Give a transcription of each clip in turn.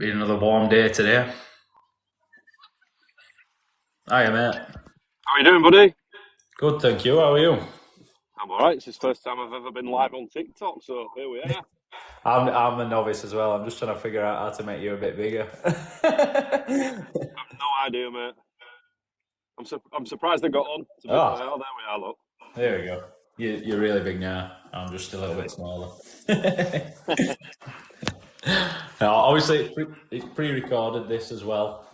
Been another warm day today. Hiya, mate. How are you doing, buddy? Good, thank you. How are you? I'm alright. It's the first time I've ever been live on TikTok, so here we are. I'm a novice as well. I'm just trying to figure out how to make you a bit bigger. No idea, mate. I'm surprised I got on. To be fair, Oh, there we are. Look. there we go. You're really big now. I'm just a little bit smaller. Now, obviously, it's pre-recorded this as well,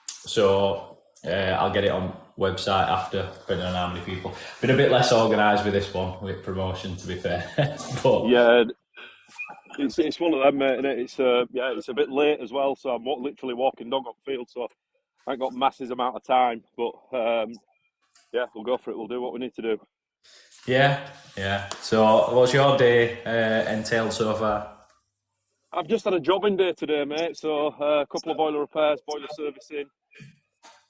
so I'll get it on website after, depending on how many people. Been a bit less organised with this one, with promotion, to be fair. But Yeah, it's one of them, mate. Innit? It's a bit late as well, so I'm literally walking dog up field, so I ain't got masses amount of time. But yeah, we'll go for it. We'll do what we need to do. yeah. So, what's your day entailed so far? I've just had a jobbing day today, mate. So a couple of boiler repairs, boiler servicing,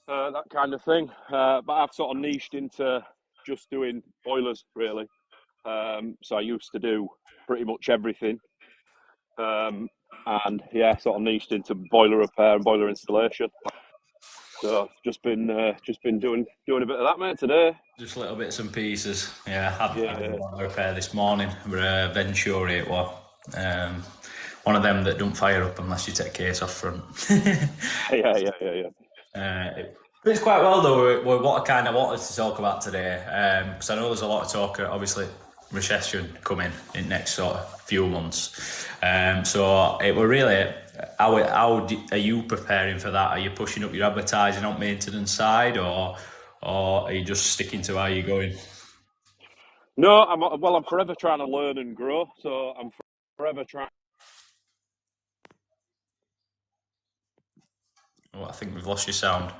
that kind of thing. But I've sort of niched into just doing boilers, really. So I used to do pretty much everything, and yeah, sort of niched into boiler repair and boiler installation. So just been doing a bit of that, mate, today. Just little bits and pieces. Yeah, I did Yeah, one repair this morning. We're Venturi it was. One of them that don't fire up unless you take case off front. yeah. But it's quite well though. What I kind of wanted to talk about today, because I know there's a lot of talk. Obviously, recession coming in next sort of few months. So it were really how are you preparing for that? Are you pushing up your advertising on maintenance side, or are you just sticking to how you're going? No, I'm forever trying to learn and grow. So I'm forever trying. Oh, I think we've lost your sound.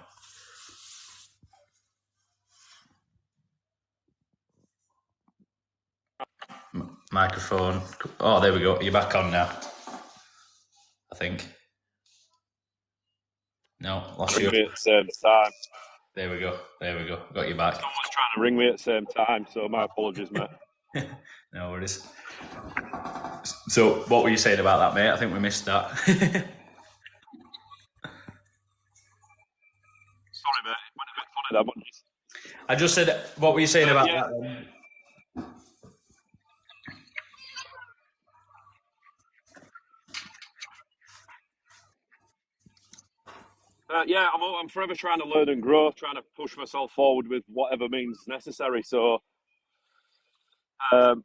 Microphone. Oh, there we go. You're back on now. I think. No, lost Ring you. me at the same time. There we go. Got you back. Someone's trying to ring me at the same time, so my apologies, mate. No worries. So, what were you saying about that, mate? I think we missed that. Sorry, mate. It went a bit funny there, but I just said, what were you saying about yeah. that then? Yeah, I'm forever trying to learn and grow, trying to push myself forward with whatever means necessary. So, um,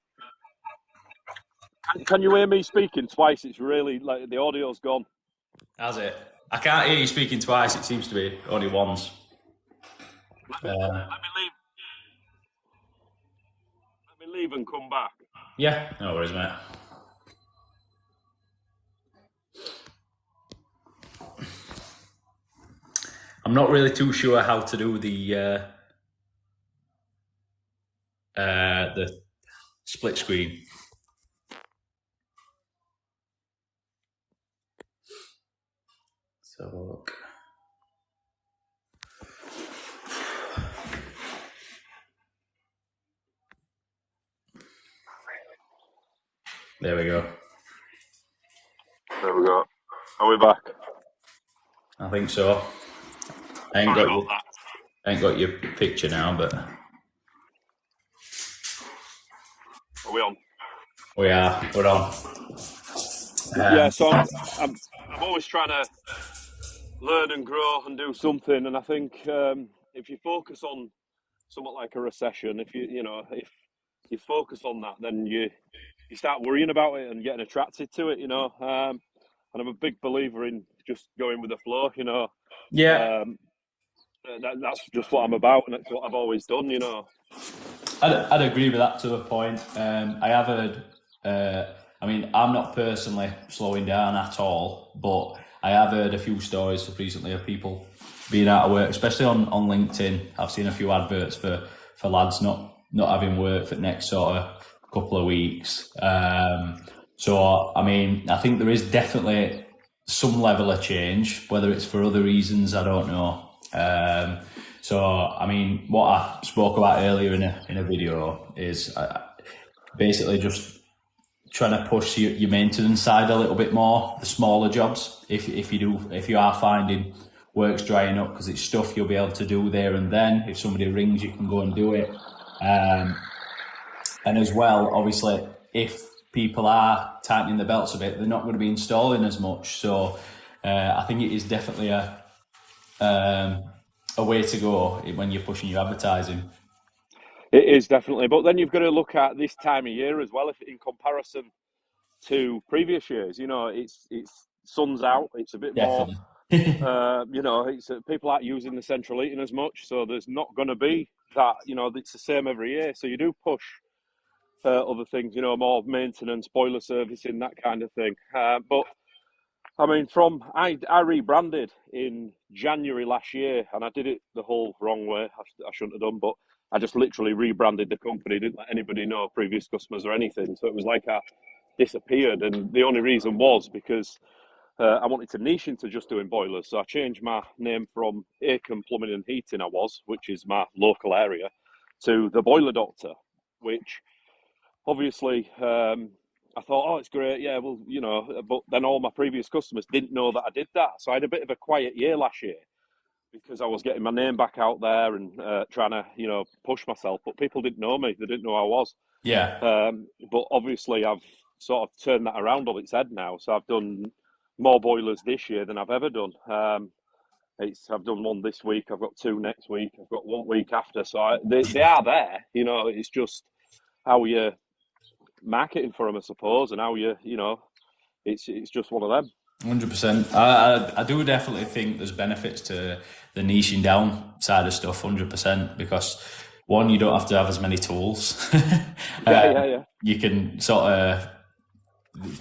can you hear me speaking twice? It's really like the audio's gone. Has it? I can't hear you speaking twice. It seems to be only once. Let me leave. Let me leave and come back. Yeah, no worries, mate. I'm not really too sure how to do the split screen. So look. There we go. There we go. Are we back? I think so. I ain't got your picture now, but Are we on? we are. We're on. Yeah. So I'm always trying to learn and grow and do something. And I think if you focus on somewhat like a recession, if you focus on that, then you start worrying about it and getting attracted to it. And I'm a big believer in just going with the flow. Yeah, That's just what I'm about, and that's what I've always done. I'd agree with that to a point. I have heard. I mean, I'm not personally slowing down at all, but I have heard a few stories recently of people being out of work, especially on LinkedIn. I've seen a few adverts for lads not having work for the next sort of couple of weeks. So, I mean, I think there is definitely some level of change, whether it's for other reasons, I don't know. So, I mean, what I spoke about earlier in a video is basically just trying to push your maintenance side a little bit more, the smaller jobs. If you are finding work's drying up, because it's stuff you'll be able to do there and then. If somebody rings, you can go and do it. And as well, obviously, if people are tightening the belts a bit, they're not going to be installing as much. So I think it is definitely a way to go when you're pushing your advertising. It is definitely, but then you've got to look at this time of year as well. If in comparison to previous years, it's sun's out. It's a bit Definitely. more. It's people aren't using the central heating as much, so there's not going to be that. It's the same every year. So you do push other things, more maintenance, boiler servicing, that kind of thing. But I mean, I rebranded in January last year, and I did it the whole wrong way. I shouldn't have done, but I just literally rebranded the company, didn't let anybody know, previous customers or anything. So it was like I disappeared, and the only reason was because I wanted to niche into just doing boilers. So I changed my name from Aiken Plumbing and Heating, which is my local area, to the Boiler Doctor, which obviously I thought, it's great, yeah, well, but then all my previous customers didn't know that I did that. So I had a bit of a quiet year last year because I was getting my name back out there and trying to, push myself. But people didn't know me. They didn't know who I was. Yeah. But obviously I've sort of turned that around on its head now. So I've done more boilers this year than I've ever done. I've done one this week. I've got two next week. I've got 1 week after. So they are there. It's just how you're marketing for them, I suppose, and how it's just one of them. 100%. I do definitely think there's benefits to the niching down side of stuff, 100%, because one, you don't have to have as many tools. Yeah. You can sort of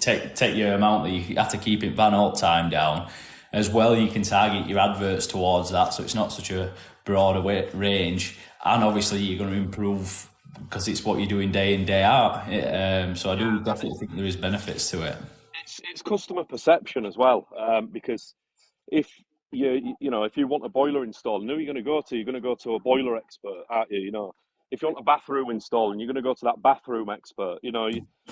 take your amount that you have to keep it Van Alt time down. As well, you can target your adverts towards that, so it's not such a broad range. And obviously, you're going to improve because it's what you're doing day in, day out. So I do definitely think there is benefits to it. It's customer perception as well, because if if you want a boiler installed, who are you going to go to? You're going to go to a boiler expert, aren't you? If you want a bathroom installed, you're going to go to that bathroom expert.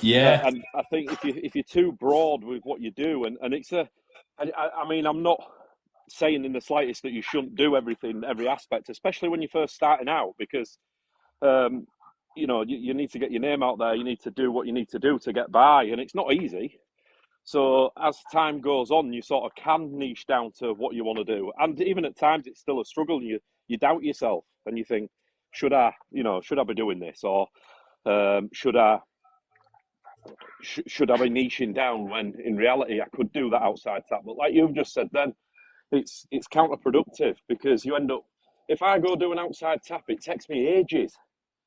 Yeah. And I think if you're too broad with what you do, and it's I mean, I'm not saying in the slightest that you shouldn't do everything, every aspect, especially when you're first starting out, because you need to get your name out there. You need to do what you need to do to get by, and it's not easy. So as time goes on, you sort of can niche down to what you want to do, and even at times it's still a struggle. And you doubt yourself, and you think, should I be doing this, or should I be niching down when in reality I could do that outside tap? But like you've just said, then it's counterproductive, because you end up, if I go do an outside tap, it takes me ages.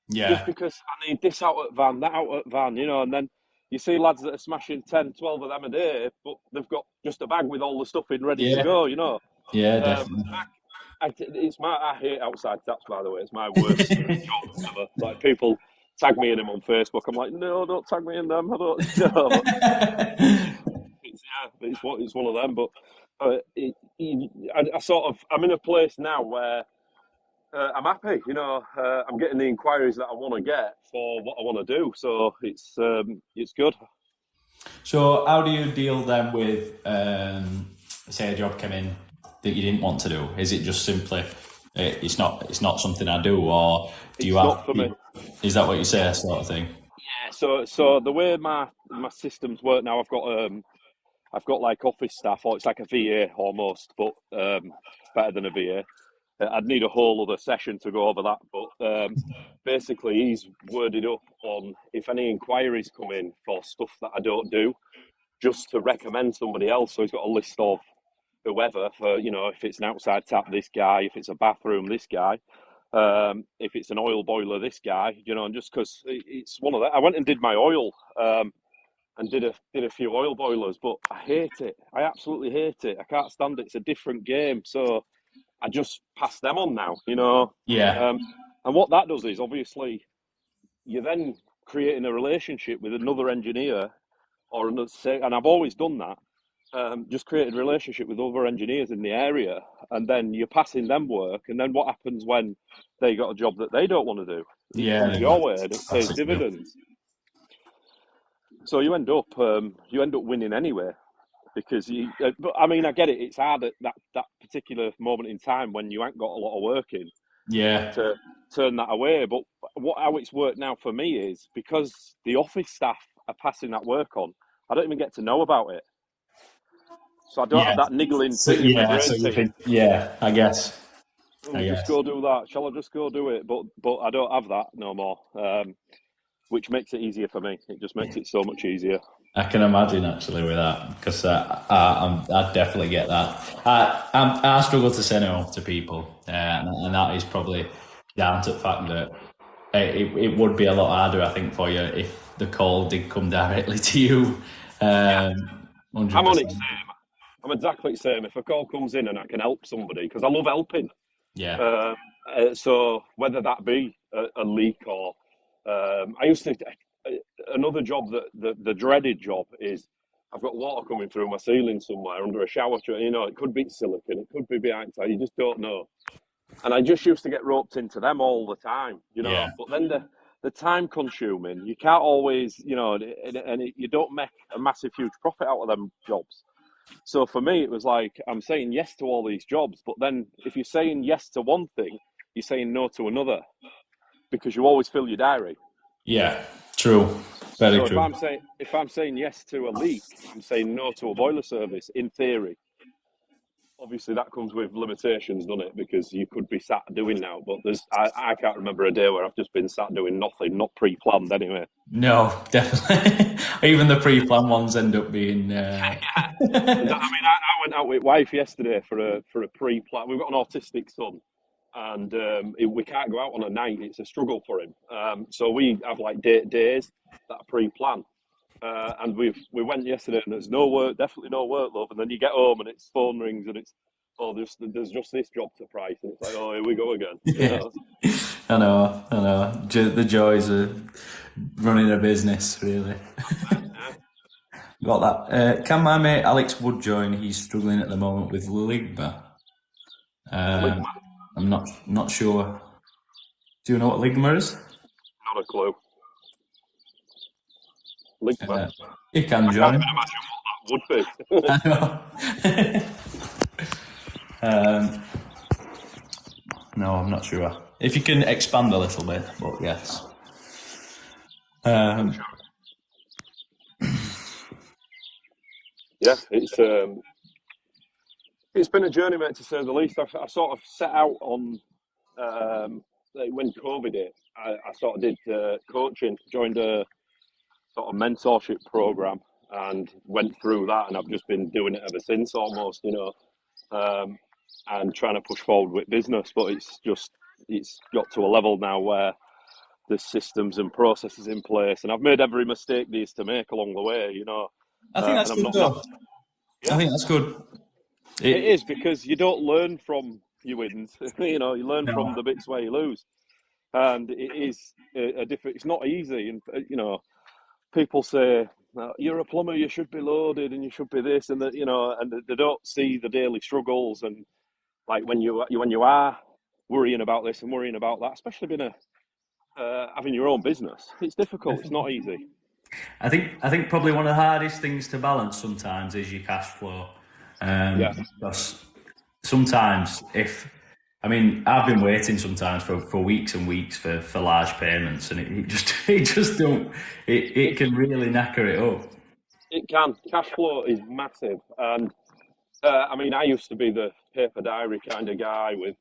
Yeah. Just because I need this outlet van, that outlet van, and then you see lads that are smashing 10, 12 of them a day, but they've got just a bag with all the stuff in ready to go, Yeah, definitely. I hate outside taps, by the way. It's my worst job ever. Like, people tag me in them on Facebook. I'm like, no, don't tag me in them. I don't. But it's one of them. But I'm in a place now where I'm happy. I'm getting the inquiries that I want to get for what I want to do. So it's good. So how do you deal then with, say, a job came in that you didn't want to do? Is it just simply it's not something I do, or do you have? Not for me. Is that what you say, sort of thing? Yeah. So the way my systems work now, I've got like office staff, or it's like a VA almost, but better than a VA. I'd need a whole other session to go over that, but basically he's worded up on if any inquiries come in for stuff that I don't do, just to recommend somebody else. So he's got a list of whoever for, if it's an outside tap, this guy, if it's a bathroom, this guy, if it's an oil boiler, this guy, and just because it's one of that. I went and did my oil and did a few oil boilers, but I hate it. I absolutely hate it. I can't stand it. It's a different game. So I just pass them on now, Yeah. And what that does is, obviously, you're then creating a relationship with another engineer, and I've always done that. Just created a relationship with other engineers in the area, and then you're passing them work. And then what happens when they got a job that they don't want to do? It comes your way and it pays dividends. So you end up winning anyway because but I mean, I get it. It's hard at that particular moment in time when you ain't got a lot of work in. Yeah. To turn that away. But how it's worked now for me is because the office staff are passing that work on, I don't even get to know about it. So I don't have that niggling thing in my brain saying, I guess. just go do that. Shall I just go do it? But I don't have that no more, which makes it easier for me. It just makes it so much easier. I can imagine actually with that because I definitely get that. I struggle to say no to people, and that is probably down to the fact that it would be a lot harder, I think, for you if the call did come directly to you. 100%. I'm on it same. I'm exactly the same. If a call comes in and I can help somebody, because I love helping. Yeah. So whether that be a leak or I used to another job that the dreaded job is I've got water coming through my ceiling somewhere under a shower tray. You know, it could be silicon, it could be behind. You just don't know. And I just used to get roped into them all the time. You know, Yeah. but then the time consuming, you can't always, you know, you don't make a massive huge profit out of them jobs. So for me, it was like I'm saying yes to all these jobs, but then if you're saying yes to one thing, you're saying no to another because you always fill your diary. Yeah. True. Very So true. if I'm saying yes to a leak, I'm saying no to a boiler service. In theory, obviously that comes with limitations, doesn't it? Because you could be sat doing now, but I can't remember a day where I've just been sat doing nothing, not pre-planned anyway. No, definitely. Even the pre-planned ones end up being. I mean, I went out with wife yesterday for a pre-plan. We've got an autistic son, and we can't go out on a night. It's a struggle for him. So we have like days that are pre-planned. And we went yesterday, and there's no work, definitely no work, love. And then you get home, and it's phone rings, and it's there's just this job to price, and it's like, oh, here we go again. You know? I know. The joys of running a business, really. Got that. Can my mate Alex Wood join? He's struggling at the moment with ligma. I'm not sure. Do you know what ligma is? Not a clue. Ligma. He can I join. can't even imagine what that would be. I know. No, I'm not sure. If you can expand a little bit, but yes. Yeah, it's been a journey, mate, to say the least. I sort of set out on when COVID hit. I sort of did coaching, joined a sort of mentorship program, and went through that, and I've just been doing it ever since, almost, you know, and trying to push forward with business. But it's got to a level now where there's systems and processes in place, and I've made every mistake there is to make along the way, you know. I think that's good, though. Yeah. I think that's good. It is, because you don't learn from your wins. You know, you learn from the bits where you lose, and it is a different. It's not easy, and you know, people say you're a plumber, you should be loaded, and you should be this and that. You know, and they don't see the daily struggles, and like when you are worrying about this and worrying about that, especially being having your own business, it's difficult. It's not easy. I think probably one of the hardest things to balance sometimes is your cash flow. Because sometimes I've been waiting sometimes for weeks and weeks for large payments, and it can really knacker it up. It can. Cash flow is massive, and I used to be the paper diary kind of guy with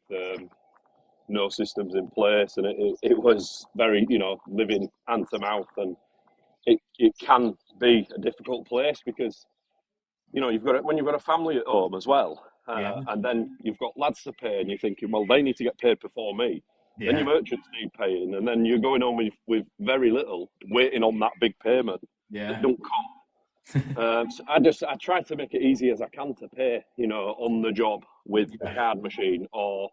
no systems in place, and it was very, you know, living hand to mouth, and it can be a difficult place because, you know, when you've got a family at home as well, and then you've got lads to pay, and you're thinking, well, they need to get paid before me. Yeah. Then your merchants need paying, and then you're going home with very little, waiting on that big payment that don't come. So I try to make it easy as I can to pay, you know, on the job with a card machine or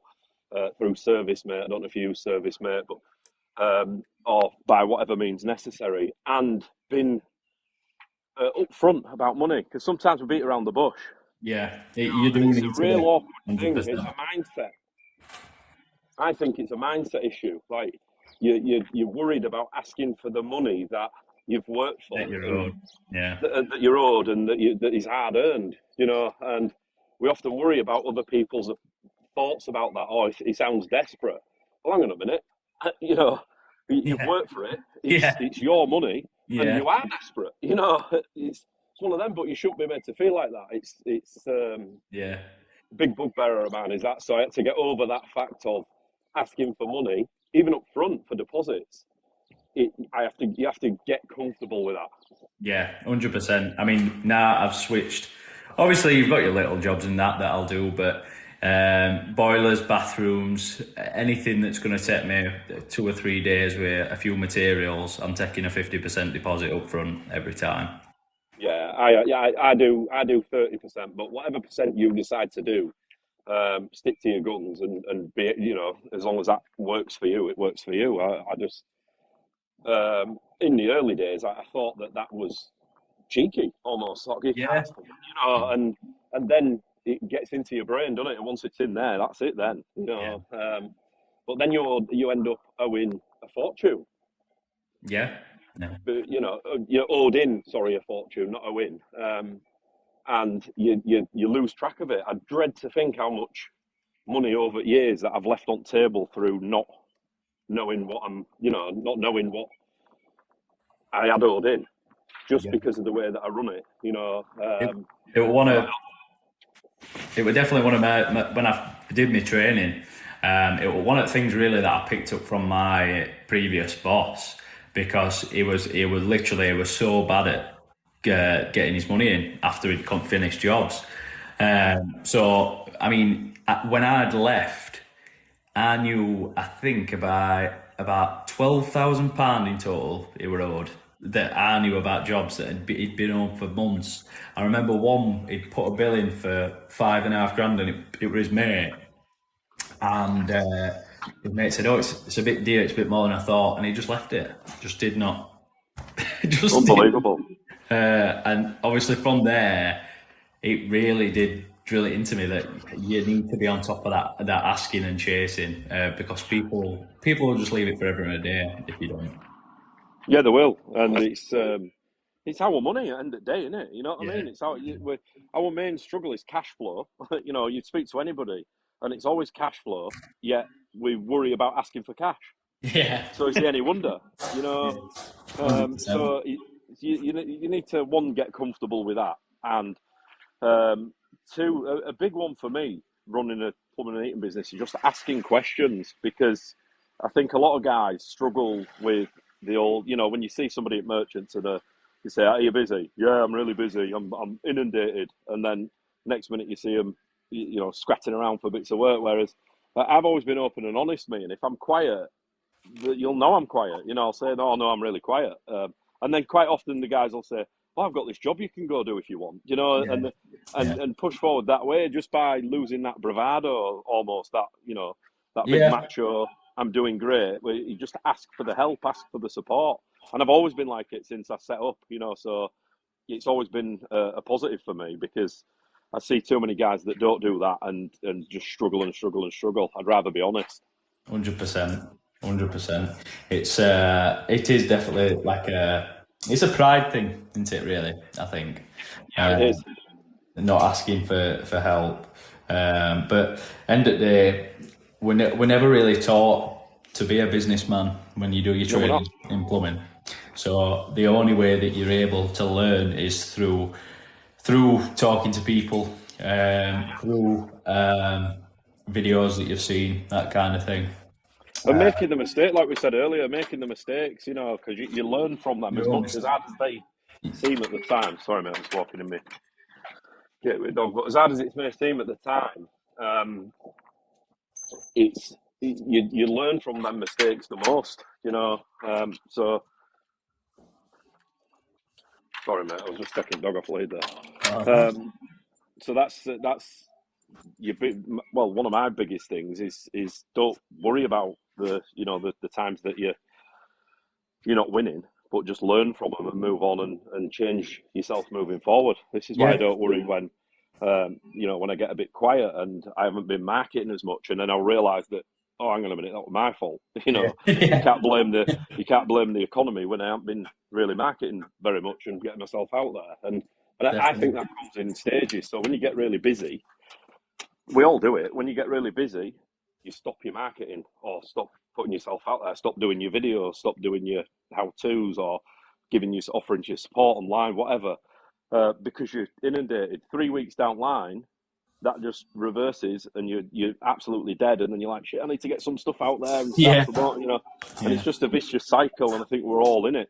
through ServiceMate. I don't know if you use ServiceMate, but or by whatever means necessary, and been upfront about money, because sometimes we beat around the bush. Yeah, you do. It's a real awkward thing. It's a mindset. I think it's a mindset issue. Like you're worried about asking for the money that you've worked for, That you're and owed. Yeah. that you're owed, and that is hard earned. And we often worry about other people's thoughts about that. Oh, it sounds desperate. Well, hang on a minute. You've Yeah. worked for it. Yeah. It's your money, and Yeah. you are desperate. It's one of them. But you shouldn't be made to feel like that. It's Yeah. big bugbearer of mine is that. So I had to get over that fact of asking for money, even up front for deposits. You have to get comfortable with that. Yeah, 100%. I mean, now I've switched. Obviously, you've got your little jobs and that I'll do, but boilers, bathrooms, anything that's going to take me 2 or 3 days with a few materials, I'm taking a 50% deposit up front every time. Yeah, I do 30%, but whatever percent you decide to do, stick to your guns and be, as long as that works for you, it works for you. I just in the early days, I thought that was cheeky almost, like you Yeah. can't, and then it gets into your brain, doesn't it? And once it's in there, that's it. Then Yeah. but then you end up owing a fortune. Yeah. Yeah. But, you're owed in, sorry, a fortune, not a win. And you lose track of it. I dread to think how much money over years that I've left on table through not knowing what not knowing what I had owed in, just Yeah. because of the way that I run it. It was one of. It was definitely one of when I did my training. It was one of the things really that I picked up from my previous boss, because he was so bad at getting his money in after he'd finished jobs. So I mean, when I'd left, I knew, I think, about £12,000 in total he were owed, that I knew about jobs that he'd been on for months. I remember one, he'd put a bill in for 5.5 grand, and it was his mate. And his mate said, "Oh, it's a bit dear, it's a bit more than I thought," and he just left it. Just did not. Just did. Unbelievable. And obviously from there, it really did drill it into me that you need to be on top of that asking and chasing, because people will just leave it forever and a day if you don't. Yeah, they will, and it's our money at the end of the day, isn't it? You know what I Yeah. mean? It's our main struggle is cash flow. You speak to anybody, and it's always cash flow. Yet we worry about asking for cash. Yeah. So is it any wonder? You know, 100%. so you need to, one, get comfortable with that, and two, a big one for me running a plumbing and heating business is just asking questions, because I think a lot of guys struggle with the old, when you see somebody at merchants and you say, "Are you busy?" "Yeah, I'm really busy. I'm inundated," and then next minute you see them, scratching around for bits of work. Whereas I've always been open and honest, me, and if I'm quiet, you'll know I'm quiet. I'll say, no, I'm really quiet. And then quite often the guys will say, "Oh, I've got this job you can go do if you want," Yeah. Yeah. and push forward that way, just by losing that bravado, almost that, that big Yeah. macho, "I'm doing great," where you just ask for the help, ask for the support. And I've always been like it since I set up, so it's always been a positive for me, because I see too many guys that don't do that and just struggle and struggle and struggle. I'd rather be honest. 100%. 100%. It is definitely like it's a pride thing, isn't it? Really, I think. Yeah, it is. Not asking for help. But end of the day, we're never really taught to be a businessman when you do your No, we're not. training in plumbing. So the only way that you're able to learn is through talking to people, through videos that you've seen, that kind of thing. And making the mistake, like we said earlier, making the mistakes, because you learn from them as Your own much as hard as they seem at the time. Sorry, mate, I'm just walking in me. Get with dog, but as hard as it may seem at the time, you learn from them mistakes the most, So, sorry, mate, I was just taking dog off lead there. So that's one of my biggest things is don't worry about the times that you're not winning, but just learn from them and move on and change yourself moving forward. This is why I Yeah. don't worry when I get a bit quiet and I haven't been marketing as much, and then I'll realise that oh, hang on a minute, that was my fault. You know, Yeah. you can't blame the economy when I haven't been really marketing very much and getting myself out there. And I think Definitely. that comes in stages. So when you get really busy, we all do it. When you get really busy, you stop your marketing or stop putting yourself out there, stop doing your videos, stop doing your how-tos or offering your support online, whatever, because you're inundated. 3 weeks down the line, that just reverses and you're absolutely dead. And then you're like, shit, I need to get some stuff out there and start Yeah. promoting, you know. And Yeah. it's just a vicious cycle. And I think we're all in it.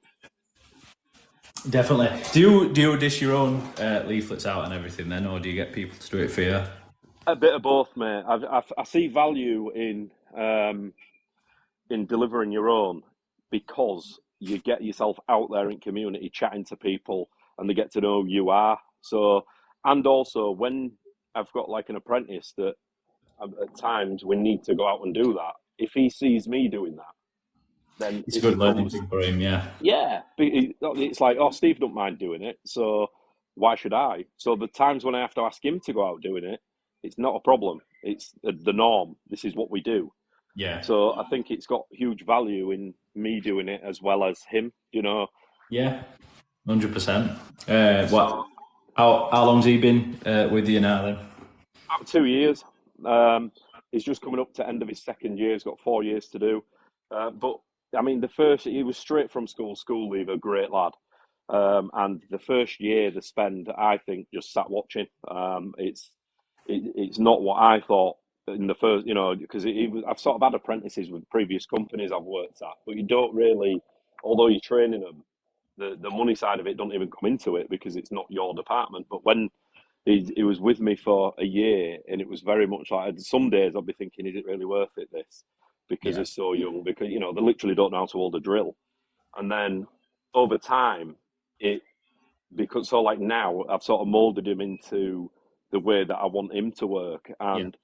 Definitely. Do you dish your own leaflets out and everything then, or do you get people to do it for you? A bit of both, mate. I see value in delivering your own because you get yourself out there in community chatting to people and they get to know who you are. So, and also when I've got like an apprentice that at times we need to go out and do that, if he sees me doing that, then It's a it good learning becomes, thing for him, yeah. yeah, it's like, oh, Steve don't mind doing it, so why should I? So the times when I have to ask him to go out doing it, it's not a problem. It's the norm. This is what we do. Yeah. So I think it's got huge value in me doing it as well as him, you know. Yeah. 100%. What? So How long's he been with you now then? about 2 years. He's just coming up to end of his second year. He's got 4 years to do. But I mean, he was straight from school leaver, great lad. And the first year they spend, I think, just sat watching. It's not what I thought in the first, you know, because I've sort of had apprentices with previous companies I've worked at, but you don't really, although you're training them, the money side of it don't even come into it because it's not your department. But when he was with me for a year, and it was very much like some days I'd be thinking, is it really worth it? This because Yeah. he's so young, because you know they literally don't know how to hold a drill, and then over time it because so like now I've sort of molded him into the way that I want him to work, Yeah. and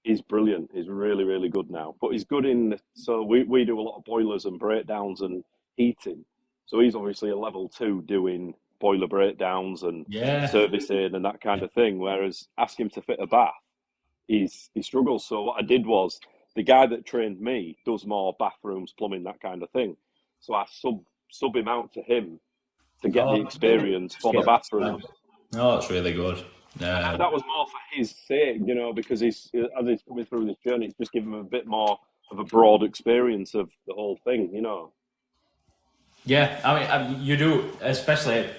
he's brilliant. He's really, really good now. But he's good in, so we do a lot of boilers and breakdowns and heating. So he's obviously a level 2 doing boiler breakdowns and Yeah. servicing and that kind of thing. Whereas ask him to fit a bath, he struggles. So what I did was the guy that trained me does more bathrooms, plumbing, that kind of thing. So I sub him out to him to get the Oh, experience for the yeah. bathrooms. No, that's really good. And that was more for his sake, you know, because as he's coming through this journey, it's just given him a bit more of a broad experience of the whole thing, you know. Yeah, you do, especially.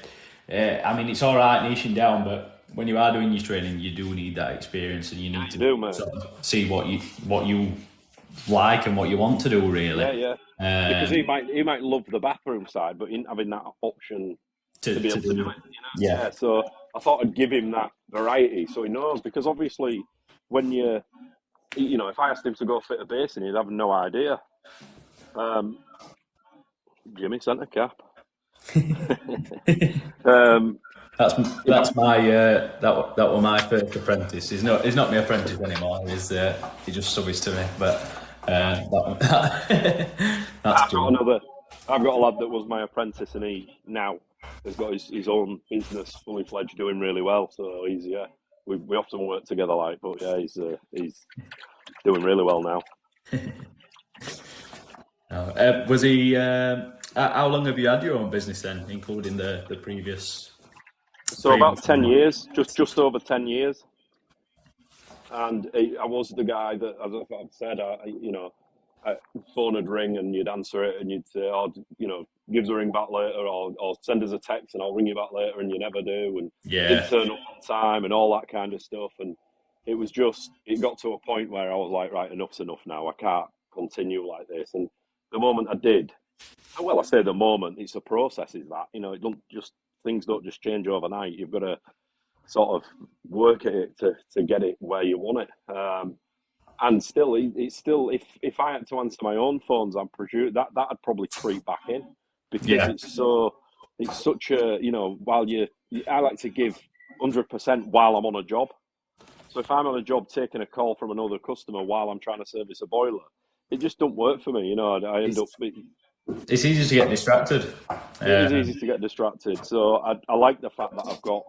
I mean, it's all right niching down, but when you are doing your training, you do need that experience, and you need You to do, mate. sort of see what you like and what you want to do, really. Yeah, yeah. Because Um, he might love the bathroom side, but in having that option to be to able to do do, it, you know. yeah, Yeah. So I thought I'd give him that variety so he knows. Because obviously, when you know, if I asked him to go fit a basin, he'd have no idea. Um, Jimmy centre cap. um, if I, that's my that was my first apprentice. He's not my apprentice anymore. He just subbies to me, but that's I've got Jim. another. I've got a lad that was my apprentice, and he now has got his own business, fully fledged, doing really well. So he's yeah. We often work together, like, but yeah, he's doing really well now. Was he? How long have you had your own business then, including the previous? So about 10 One? years, just over 10 years, and I was the guy that, as I've said, you know, phone would ring and you'd answer it and you'd say, oh, you know, give us a ring back later, or send us a text and I'll ring you back later, and you never do, and didn't Yeah, turn up on time and all that kind of stuff. And it got to a point where I was like, right, enough's enough now. I can't continue like this. And the moment I did, well, I say the moment, it's a process, is that, you know, things don't just change overnight. You've got to sort of work at it to get it where you want it. And still, it's still, if I had to answer my own phones, I'm presume that'd probably creep back in, because yeah. it's such a, you know, I like to give 100% while I'm on a job. So if I'm on a job taking a call from another customer while I'm trying to service a boiler, it just don't work for me. You know, I end up. It's easy to get distracted. It is easy to get distracted. So I like the fact that I've got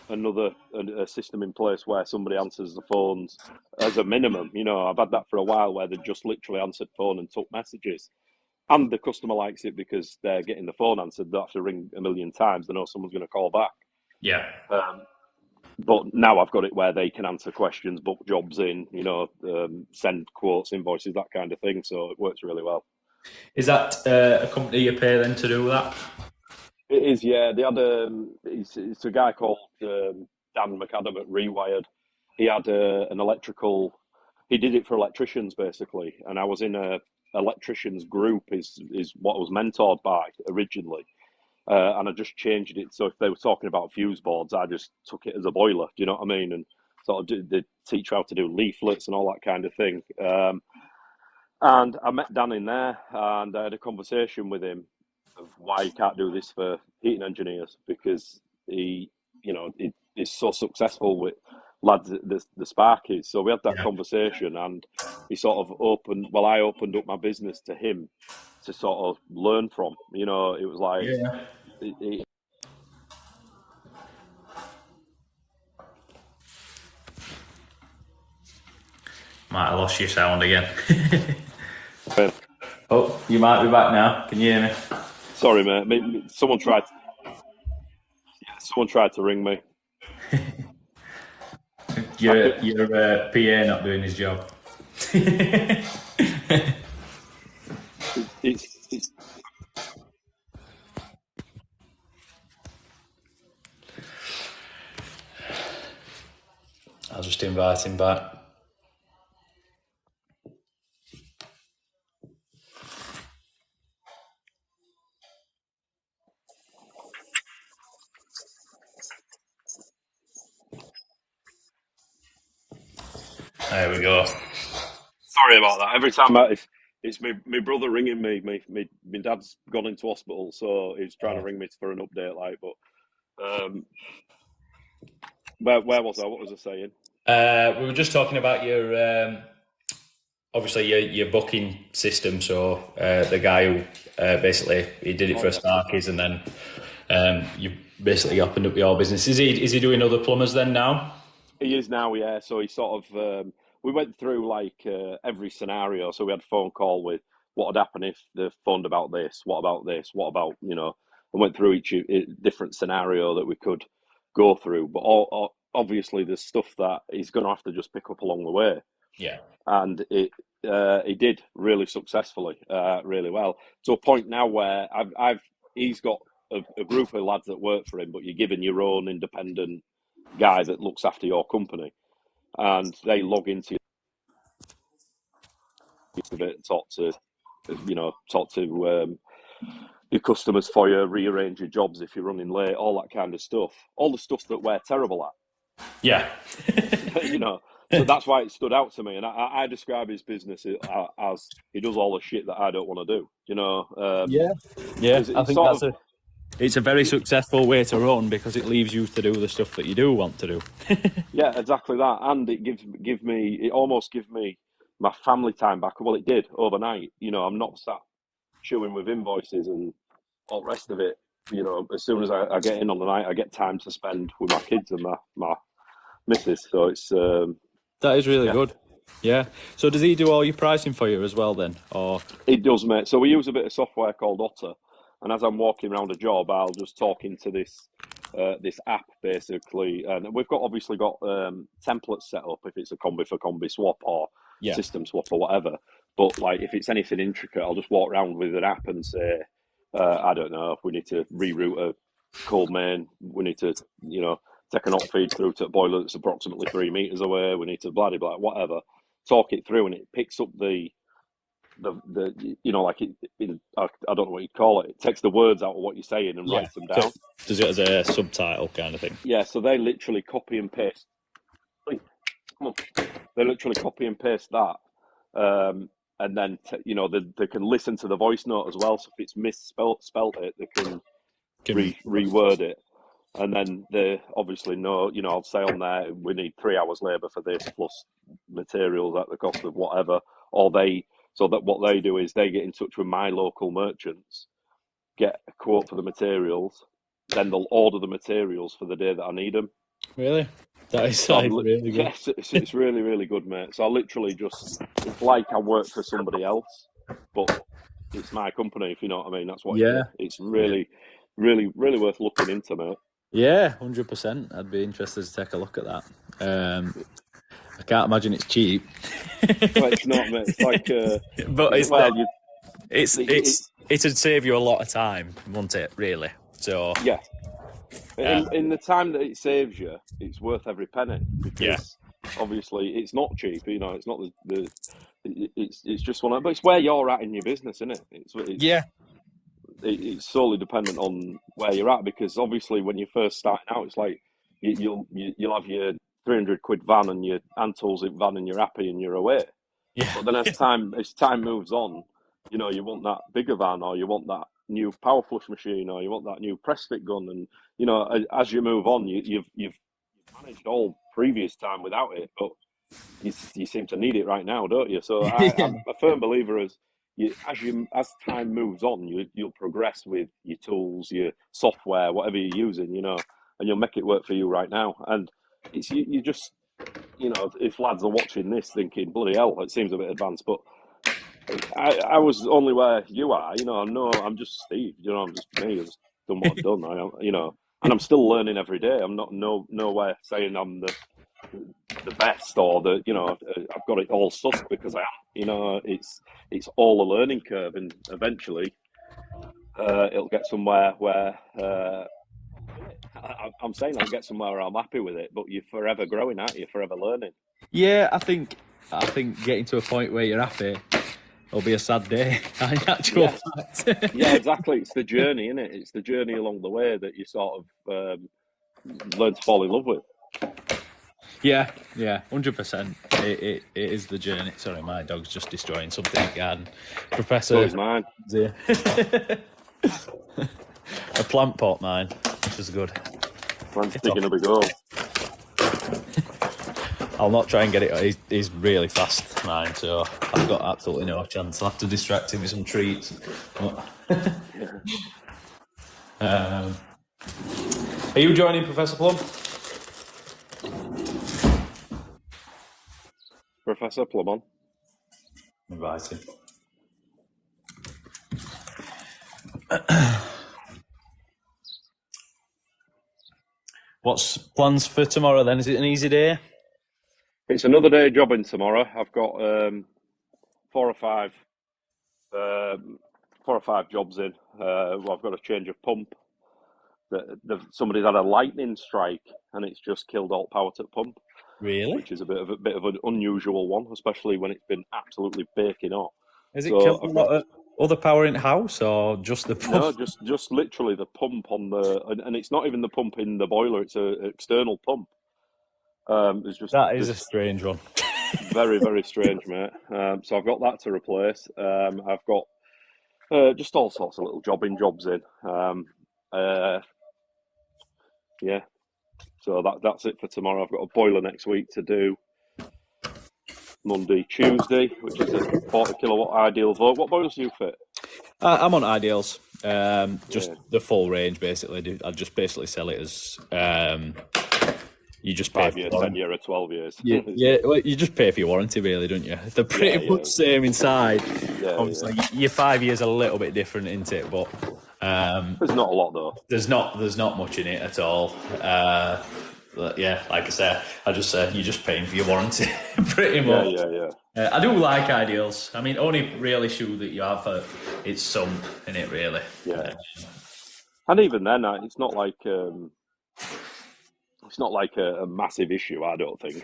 a system in place where somebody answers the phones as a minimum. You know, I've had that for a while where they just literally answered phone and took messages. And the customer likes it because they're getting the phone answered. They don't have to ring a million times. They know someone's going to call back. Yeah. But now I've got it where they can answer questions, book jobs in, you know, send quotes, invoices, that kind of thing. So it works really well. Is that a company you pay then to do that? It is, yeah. They had it's a guy called Dan McAdam at Rewired. He had an electrical. He did it for electricians basically, and I was in a electricians group. Is what I was mentored by originally, and I just changed it. So if they were talking about fuse boards, I just took it as a boiler. Do you know what I mean? And sort of they teach you how to do leaflets and all that kind of thing. And I met Dan in there, and I had a conversation with him of why you can't do this for heating engineers, because he, you know, is so successful with lads at the Sparkies. So we had that conversation, and he sort of opened. Well, I opened up my business to him to sort of learn from. You know, it was like. Might have lost your sound again. Oh, you might be back now. Can you hear me? Sorry, mate. Someone tried to ring me. Your PA not doing his job. It's I'll just invite him back. There we go. Sorry about that. Every time it's my brother ringing me. My dad's gone into hospital, so he's trying to ring me for an update. Like, but where was I? What was I saying? We were just talking about your obviously your booking system. So the guy who basically he did it for Sparkies, and then you basically opened up your business. Is he doing other plumbers then now? He is now, yeah. So he sort of we went through like every scenario. So we had a phone call with what would happen if they phoned about this, what about this, what about, you know, and went through each different scenario that we could go through. But obviously there's stuff that he's going to have to just pick up along the way. Yeah. And he did really successfully, really well, to a point now where he's got a group of lads that work for him, but you're given your own independent guy that looks after your company, and they log into it, talk to your customers for you, rearrange your jobs if you're running late, all that kind of stuff, all the stuff that we're terrible at. Yeah. You know, so that's why it stood out to me, and I describe his business as he does all the shit that I don't want to do. You know, I think it's a very successful way to run because it leaves you to do the stuff that you do want to do. Yeah, exactly that, and it almost gives me my family time back. Well, it did overnight. You know, I'm not sat chewing with invoices and all the rest of it. You know, as soon as I get in on the night, I get time to spend with my kids and my missus. So it's that is really good. Yeah. So does he do all your pricing for you as well then, or? It does, mate. So we use a bit of software called Otter, and as I'm walking around a job, I'll just talk into this app basically, and we've obviously got templates set up if it's a combi for combi swap or system swap or whatever. But like if it's anything intricate, I'll just walk around with an app and say, I don't know, if we need to reroute a cold main, we need to, you know, take an hot feed through to a boiler that's approximately 3 meters away, we need to blah blah whatever. Talk it through, and it picks up the you know, like I don't know what you'd call it. It takes the words out of what you're saying and writes them down. Does it as a subtitle kind of thing? Yeah, so they literally copy and paste. Come on. They literally copy and paste that, and then you know they can listen to the voice note as well. So if it's misspelt it, they can reword it. And then they obviously know, you know, I'll say on there, we need 3 hours labour for this plus materials at the cost of whatever. So that what they do is they get in touch with my local merchants, get a quote for the materials, then they'll order the materials for the day that I need them. Really? That is So really good. yes, it's really, really good, mate. So I literally it's like I work for somebody else, but it's my company, if you know what I mean. That's what Yeah. it's really, really, really worth looking into, mate. Yeah, 100%. I'd be interested to take a look at that. I can't imagine it's cheap. Well, it's not, mate. It's like, But it's well, it'd save you a lot of time, wouldn't it? Really. So yeah. uh, In the time that it saves you, it's worth every penny yeah, because obviously it's not cheap. You know, it's not it's just one. But it's where you're at in your business, isn't it? yeah, It's solely dependent on where you're at because obviously when you're first starting out, it's like you'll have your 300 quid van and your hand tools in van and you're happy and you're away. yeah, But then as time moves on, you know, you want that bigger van or you want that new power flush machine or you want that new press fit gun, and you know, as you move on, you've managed all previous time without it, but you seem to need it right now, don't you? So I'm a firm believer as time moves on, you'll progress with your tools, your software, whatever you're using, you know, and you'll make it work for you right now. And it's you just, you know, if lads are watching this thinking, bloody hell, it seems a bit advanced, but I was only where you are, you know. I'm just Steve, you know. I'm just me. I've just done what I've done. You know, and I'm still learning every day. I'm not nowhere saying I'm the best or you know, I've got it all sussed because I am. You know, it's all a learning curve, and eventually it'll get somewhere where I'm saying I'll get somewhere where I'm happy with it. But you're forever growing, aren't you? Forever learning. yeah. I think getting to a point where you're happy will be a sad day. In actual fact. Yeah, exactly. It's the journey, isn't it? It's the journey along the way that you sort of learn to fall in love with. Yeah, 100%. It is the journey. Sorry, my dog's just destroying something in the garden. Professor, So is mine. A plant pot, mine, which is good. Mine's digging a big hole. I'll not try and get it. He's really fast, mine, so I've got absolutely no chance. I'll have to distract him with some treats. Are you joining Professor Plumb? Professor Plumb on. Invite him. What's plans for tomorrow then? Is it an easy day? It's another day jobbing tomorrow. I've got 4 or 5 jobs in. Well, I've got to change a pump. Somebody's had a lightning strike and it's just killed all power to the pump. Really? Which is a bit of an unusual one, especially when it's been absolutely baking hot. Has it killed a lot of other power in the house or just the pump? No, just literally the pump on and it's not even the pump in the boiler; it's an external pump. That is a strange one. Very, very strange, mate. So I've got that to replace. I've got just all sorts of little jobbing jobs in. Yeah. So that's it for tomorrow. I've got a boiler next week to do. Monday, Tuesday, which is a 40 kilowatt ideal vote. What boilers do you fit? I'm on ideals. Just the full range, basically. I just basically sell it as you just pay 5 years, 10 years, or 12 years. Yeah. Well, you just pay for your warranty, really, don't you? They're pretty much same inside. Obviously, your 5 years a little bit different, isn't it? But there's not a lot though. There's not much in it at all. Yeah, like I said, I just say you're just paying for your warranty, pretty much. Yeah. I do like ideals. I mean, only real issue that you have it's sump in it, really. Yeah. And even then, it's not like a massive issue. I don't think.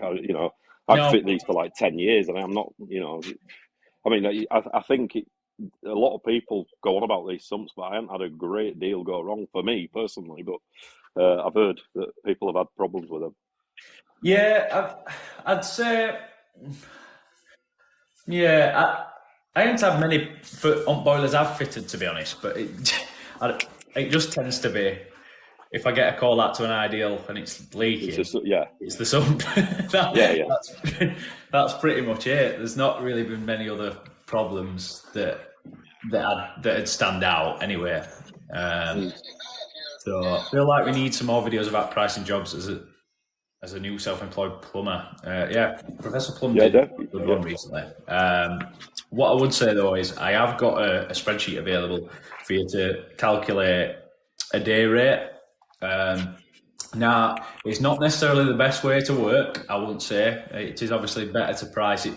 I've fit these for like 10 years, and I'm not. You know, I mean, I think a lot of people go on about these sumps, but I haven't had a great deal go wrong for me personally. But I've heard that people have had problems with them. Yeah, I'd say. Yeah, I haven't had many boilers I've fitted, to be honest, but it just tends to be, if I get a call out to an ideal and it's leaking, it's the sump. That's pretty much it. There's not really been many other problems that'd stand out anyway. So I feel like we need some more videos about pricing jobs as a new self-employed plumber. Professor Plumb Yeah, did a definitely. good one recently. What I would say though is I have got a spreadsheet available for you to calculate a day rate. Now, it's not necessarily the best way to work, I wouldn't say. It is obviously better to price it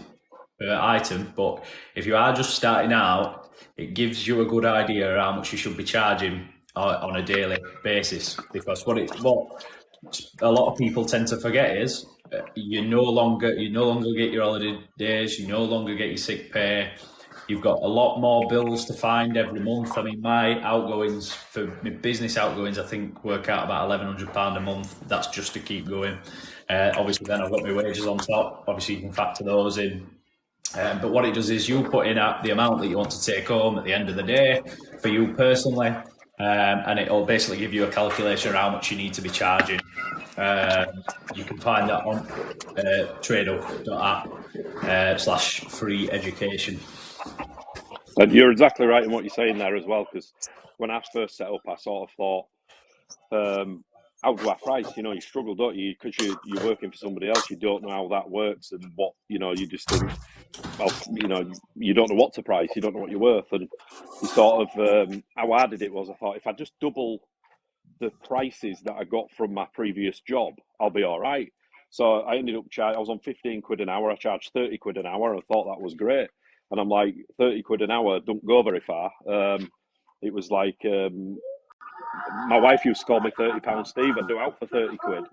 per item, but if you are just starting out, it gives you a good idea of how much you should be charging on a daily basis. Because what a lot of people tend to forget is you no longer get your holiday days, you no longer get your sick pay. You've got a lot more bills to find every month. I mean, my outgoings for my business outgoings, I think, work out about £1,100 a month. That's just to keep going. Obviously, then I've got my wages on top. Obviously, you can factor those in. But what it does is you put in the amount that you want to take home at the end of the day for you personally, and it'll basically give you a calculation of how much you need to be charging. You can find that on tradeout.app/free education. And you're exactly right in what you're saying there as well, because when I first set up, I sort of thought, how do I price? You struggle, don't you? Because you're working for somebody else, you don't know how that works, and what, you just think, well, you don't know what to price, you don't know what you're worth. And you sort of, how I did it was, I thought, if I just double the prices that I got from my previous job, I'll be all right. So I ended up I was on 15 quid an hour, I charged 30 quid an hour, and I thought that was great. And I'm like, 30 quid an hour don't go very far. It was like, my wife used to call me £30 Steve. I'd do out for 30 quid.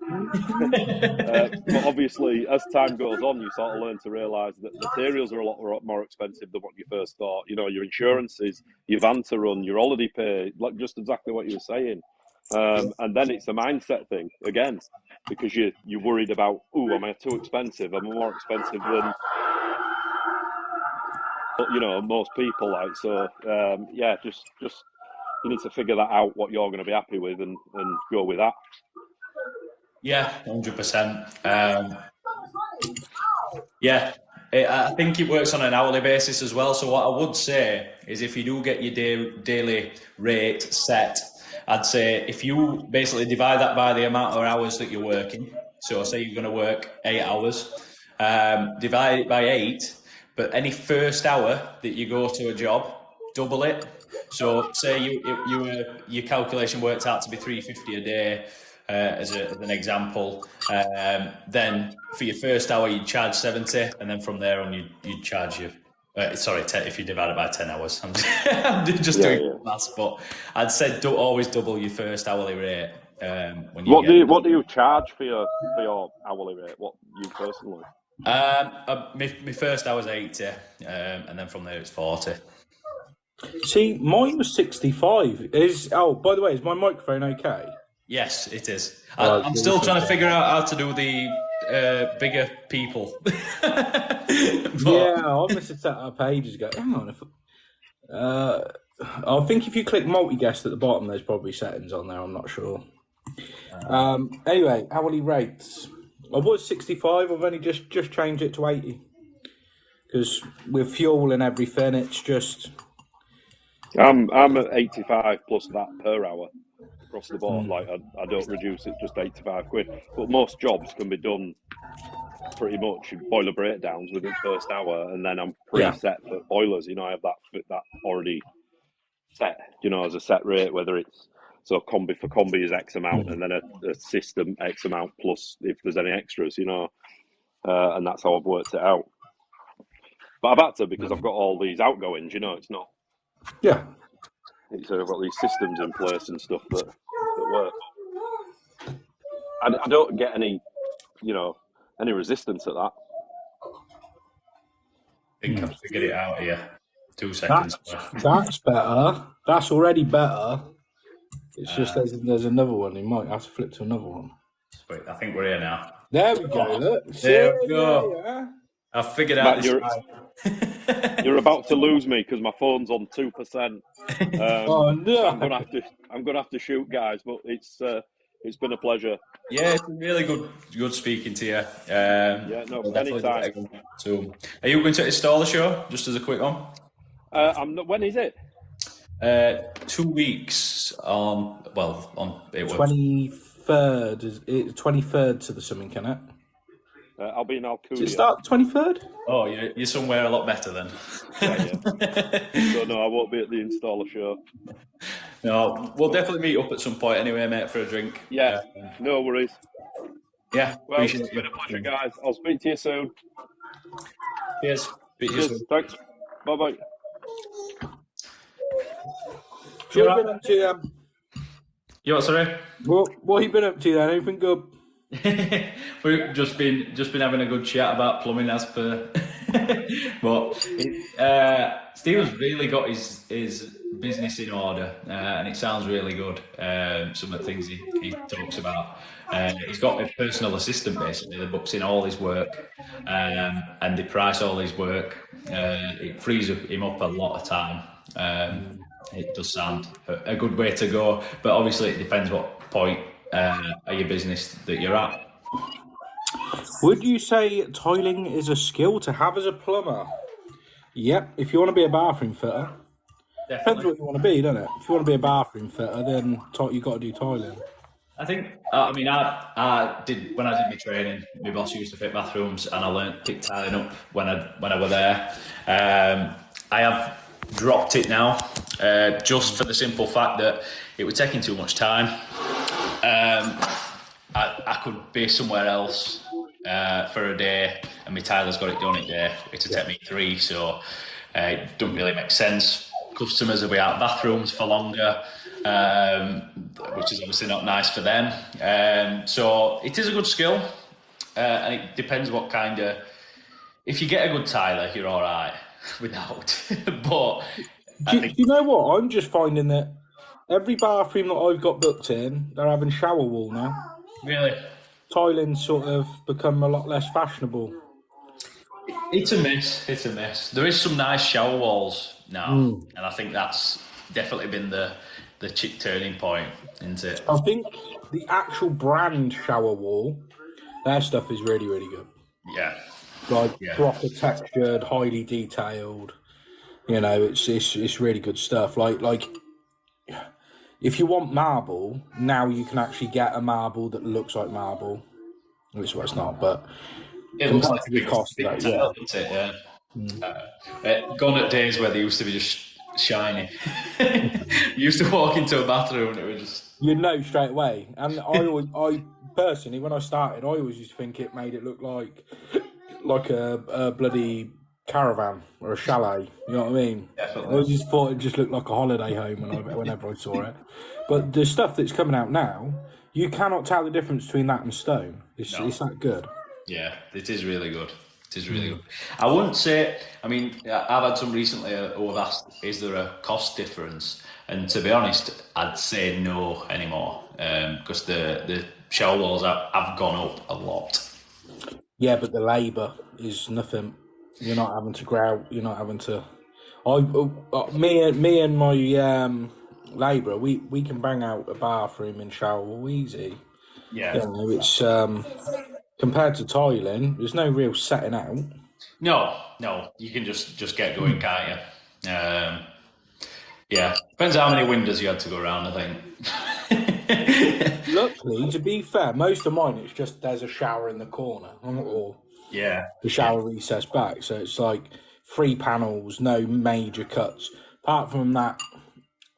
But obviously, as time goes on, you sort of learn to realise that materials are a lot more expensive than what you first thought. Your insurances, your van to run, your holiday pay, like just exactly what you were saying. And then it's a mindset thing again, because you're worried about, am I too expensive? Am I more expensive than most people, like. So just you need to figure that out, what you're going to be happy with, and go with that. Yeah, 100%. I think it works on an hourly basis as well. So what I would say is, if you do get your daily rate set, I'd say if you basically divide that by the amount of hours that you're working. So say you're going to work 8 hours, divide it by 8. But any first hour that you go to a job, double it. So say your calculation worked out to be £350 a day, as an example. Then for your first hour you'd charge 70, and then from there on you'd charge you. If you divide it by 10 hours. I'm just doing maths, but I'd say always double your first hourly rate. What do you charge for your hourly rate? What you personally? My first hour was 80, and then from there it's 40. See, mine was 65. By the way, is my microphone okay? Yes, it is. I'm still trying to figure out how to do the bigger people. I must have set up ages ago. Hang on. I think if you click multi-guest at the bottom, there's probably settings on there. I'm not sure. Anyway, hourly rates. I was 65. I've only just changed it to 80. Because with fuel and everything, it's just... I'm at 85 plus that per hour across the board. Like, I don't reduce it, just 85 quid. But most jobs can be done pretty much boiler breakdowns within the first hour, and then I'm preset for boilers. I have that already set, as a set rate, whether it's... So combi for combi is X amount, and then a system X amount plus if there's any extras, and that's how I've worked it out. But I've had to, because I've got all these outgoings, it's not... Yeah. I've got these systems in place and stuff that work. I don't get any resistance at that. I think I've figured it out here. 2 seconds. That's better. That's already better. It's just there's another one. You might have to flip to another one. Wait, I think we're here now. There we go. Look. There we go. Yeah. I've figured out Matt, you're about to lose me because my phone's on 2%. Oh no! So I'm gonna have to shoot, guys. But it's been a pleasure. Yeah, it's been really good speaking to you. Anytime. So, are you going to install the show? Just as a quick one. I'm not. When is it? 2 weeks on. Well, on it 25th. 23rd. Is it 23rd to the something, can it? I'll be in Alcudia. Does it start 23rd? Oh, you're somewhere a lot better then. Yeah. So no, I won't be at the installer show. No, we'll definitely meet up at some point anyway, mate, for a drink. Yeah, no worries. Yeah, well, it's been a pleasure, guys. I'll speak to you soon. Cheers. Cheers. Thanks. Bye-bye. What have you been up to? You what, sorry? What have you been up to then? Anything good? We've just been having a good chat about plumbing as per. But Steve's really got his business in order, and it sounds really good. Some of the things he talks about. He's got a personal assistant basically that books in all his work, and they price all his work. It frees him up a lot of time. It does sound a good way to go, but obviously it depends what point of your business that you're at. Would you say tiling is a skill to have as a plumber? Yep. If you want to be a bathroom fitter, depends what you want to be, doesn't it? If you want to be a bathroom fitter, then you've got to do tiling. I think, I did, when I did my training, my boss used to fit bathrooms and I learnt pick tiling up when I were there. I have dropped it now, just for the simple fact that it was taking too much time. I could be somewhere else for a day and my tiler's got it done in a day. It'll take me 3, so it doesn't really make sense. Customers will be out of bathrooms for longer, which is obviously not nice for them. So it is a good skill, and it depends what kind of... If you get a good tiler, you're all right without. But do you know what? I'm just finding that every bathroom that I've got booked in, they're having shower wall now. Really? Tiling's sort of become a lot less fashionable. It's a miss. There is some nice shower walls now, and I think that's definitely been the turning point, isn't it? I think the actual brand shower wall, their stuff is really, really good. Yeah. Proper textured, highly detailed. You know, it's really good stuff. Like if you want marble, now you can actually get a marble that looks like marble. Which it's not, but it looks like a big cost. Doesn't it? Yeah. Gone at days where they used to be just shiny. You used to walk into a bathroom and it was just... You'd know straight away. And I personally, when I started, I always used to think it made it look like a bloody caravan or a chalet. You know what I mean? Definitely. I always just thought it just looked like a holiday home whenever I saw it. But the stuff that's coming out now, you cannot tell the difference between that and stone. It's that good. Yeah, it is really good. It is really good. I wouldn't say... I mean, I've had some recently who have asked, is there a cost difference? And to be honest, I'd say no anymore, because the shower walls have gone up a lot. Yeah, but the labour is nothing. You're not having to grout. You're not having to... Me and my labourer, we can bang out a bathroom and shower wall easy. Yeah. You know, it's compared to tiling, there's no real setting out. No, you can just get going, can't you? Yeah, depends how many windows you had to go around, I think. Luckily, to be fair, most of mine it's just there's a shower in the corner, or the shower recessed back, so it's like 3 panels, no major cuts. Apart from that,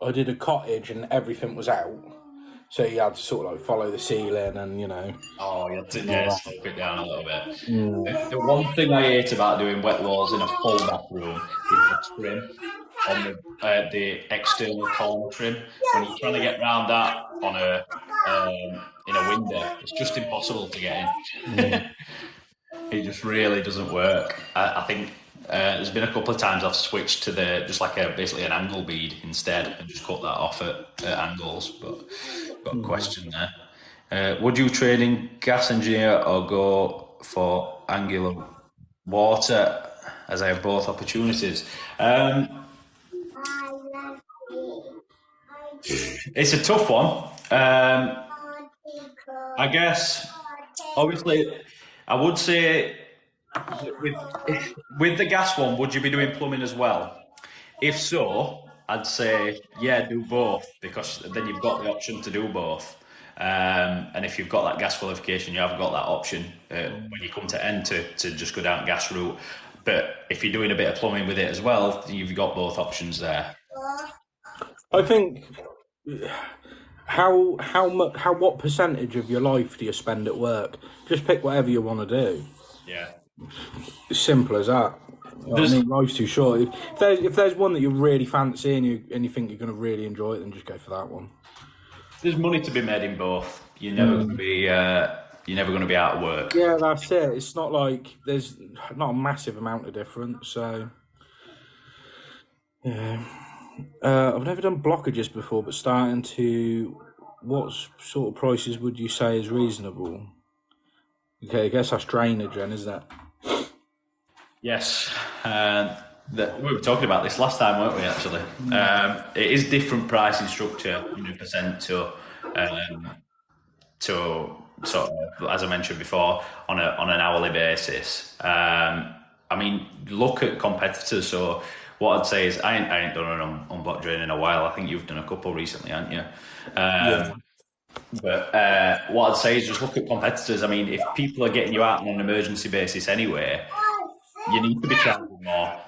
I did a cottage and everything was out. So you had to sort of like follow the ceiling and, you know... Oh, you had to slope it down a little bit. The one thing I hate about doing wet walls in a full bathroom is the trim on the external corner trim. When you're trying to get around that on in a window, it's just impossible to get in. It just really doesn't work. I think there's been a couple of times I've switched to basically an angle bead instead and just cut that off at angles, but got a question there. Would you train in gas engineer or go for angular water, as I have both opportunities? It's a tough one. I guess, obviously, I would say with the gas one, would you be doing plumbing as well? If so, I'd say, yeah, do both, because then you've got the option to do both. And if you've got that gas qualification, you have got that option when you come to end to just go down gas route. But if you're doing a bit of plumbing with it as well, you've got both options there. I think what percentage of your life do you spend at work? Just pick whatever you want to do. Yeah. As simple as that. I mean, life's too short. If there's one that you really fancy and you think you're going to really enjoy it, then just go for that one. There's money to be made in both. You're never going to be out of work. Yeah, that's it. It's not like there's not a massive amount of difference. So, yeah, I've never done blockages before, but what sort of prices would you say is reasonable? Okay, I guess that's drainage then, isn't it? Yes. We were talking about this last time, weren't we, actually? It is different pricing structure, 100% to sort of, as I mentioned before, on an hourly basis. I mean, look at competitors. So what I'd say is I ain't done an unblock drain in a while. I think you've done a couple recently, haven't you? Yeah. But what I'd say is just look at competitors. I mean, if people are getting you out on an emergency basis anyway, you need to be charging more.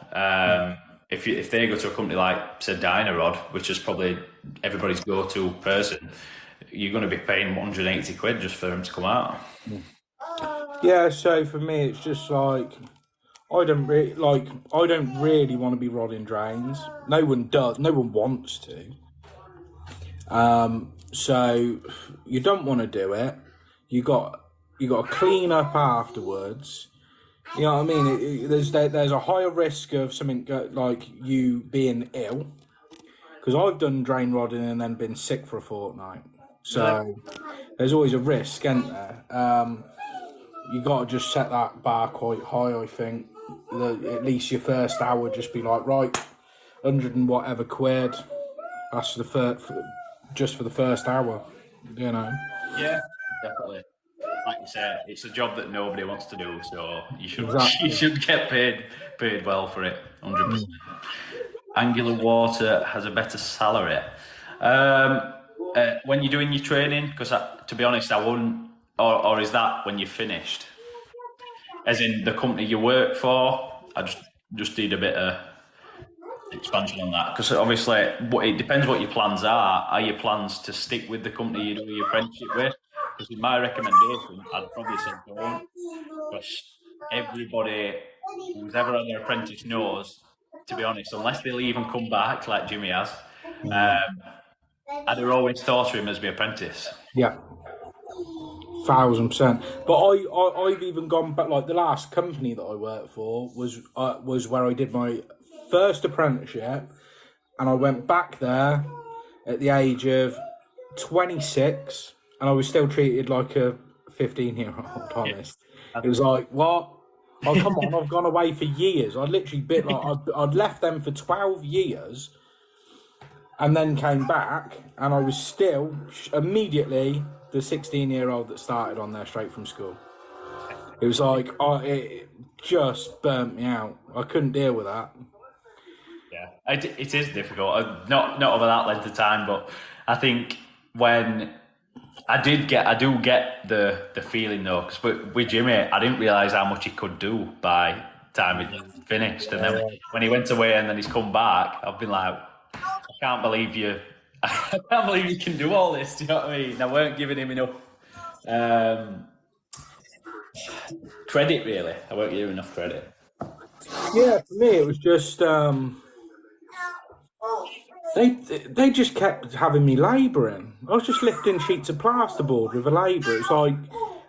If they go to a company like, say, Dynarod, which is probably everybody's go-to person, you're going to be paying 180 quid just for them to come out. Yeah, so for me, it's just like I don't really want to be rodding drains. No one does. No one wants to. So you don't want to do it. You got to clean up afterwards. You know what I mean? There's a higher risk of something like you being ill, because I've done drain rodding and then been sick for a fortnight. So there's always a risk, isn't there? You got to just set that bar quite high. I think at least your first hour, just be like, right, 100 and whatever quid. That's just for the first hour. You know. Yeah, definitely. Like you said, it's a job that nobody wants to do, so you should Exactly. you should get paid well for it, 100%. Angular Water has a better salary. When you're doing your training, because to be honest, I wouldn't. Or is that when you're finished? As in the company you work for? I just need a bit of expansion on that, because obviously it depends what your plans are. Are your plans to stick with the company you do your apprenticeship with? Because in my recommendation, I'd probably say don't, because everybody who's ever on their apprentice knows, to be honest, unless they leave and come back like Jimmy has, I'd always thought of him as my apprentice. Yeah. 1,000%. But I've even gone back. Like the last company that I worked for was where I did my first apprenticeship, and I went back there at the age of 26, and I was still treated like a 15-year-old. Honest, it was like, what? Oh, come on! I've gone away for years. I'd literally I'd left them for 12 years, and then came back, and I was still immediately the 16-year-old that started on there straight from school. It was like, it just burnt me out. I couldn't deal with that. Yeah, it is difficult. Not over that length of time, but I think when I do get the feeling though, because with Jimmy, I didn't realise how much he could do by the time he finished, and then when he went away and then he's come back, I've been like, I can't believe you can do all this. Do you know what I mean? I weren't giving him enough credit, really. I weren't giving him enough credit. Yeah, for me it was just they just kept having me labouring. I was just lifting sheets of plasterboard with a labourer. It's like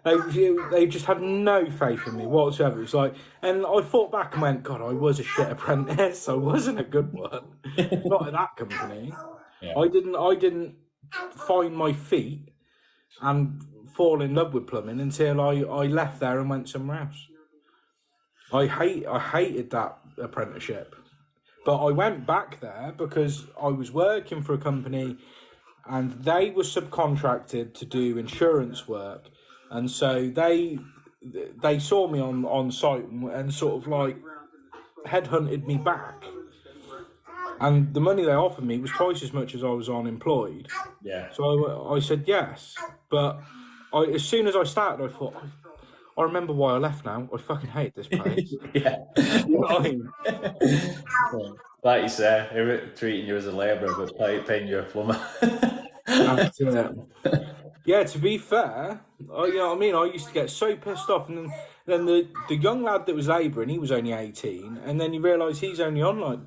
they just had no faith in me whatsoever. It's like, and I thought back and went, God, I was a shit apprentice. I wasn't a good one. Not at that company. Yeah. I didn't find my feet and fall in love with plumbing until I left there and went somewhere else. I hated that apprenticeship, but I went back there because I was working for a company and they were subcontracted to do insurance work, and so they saw me on site and sort of like headhunted me back. and the money they offered me was twice as much as I was unemployed. Yeah. So I said yes, but as soon as I started, I thought, I remember why I left now. I fucking hate this place. Yeah. You know what I mean? Like you say, they were treating you as a labourer, but paying you a plumber. That's it. Yeah, to be fair, you know what I mean? I used to get so pissed off, and then the young lad that was labouring, he was only 18, and then you realise he's only on like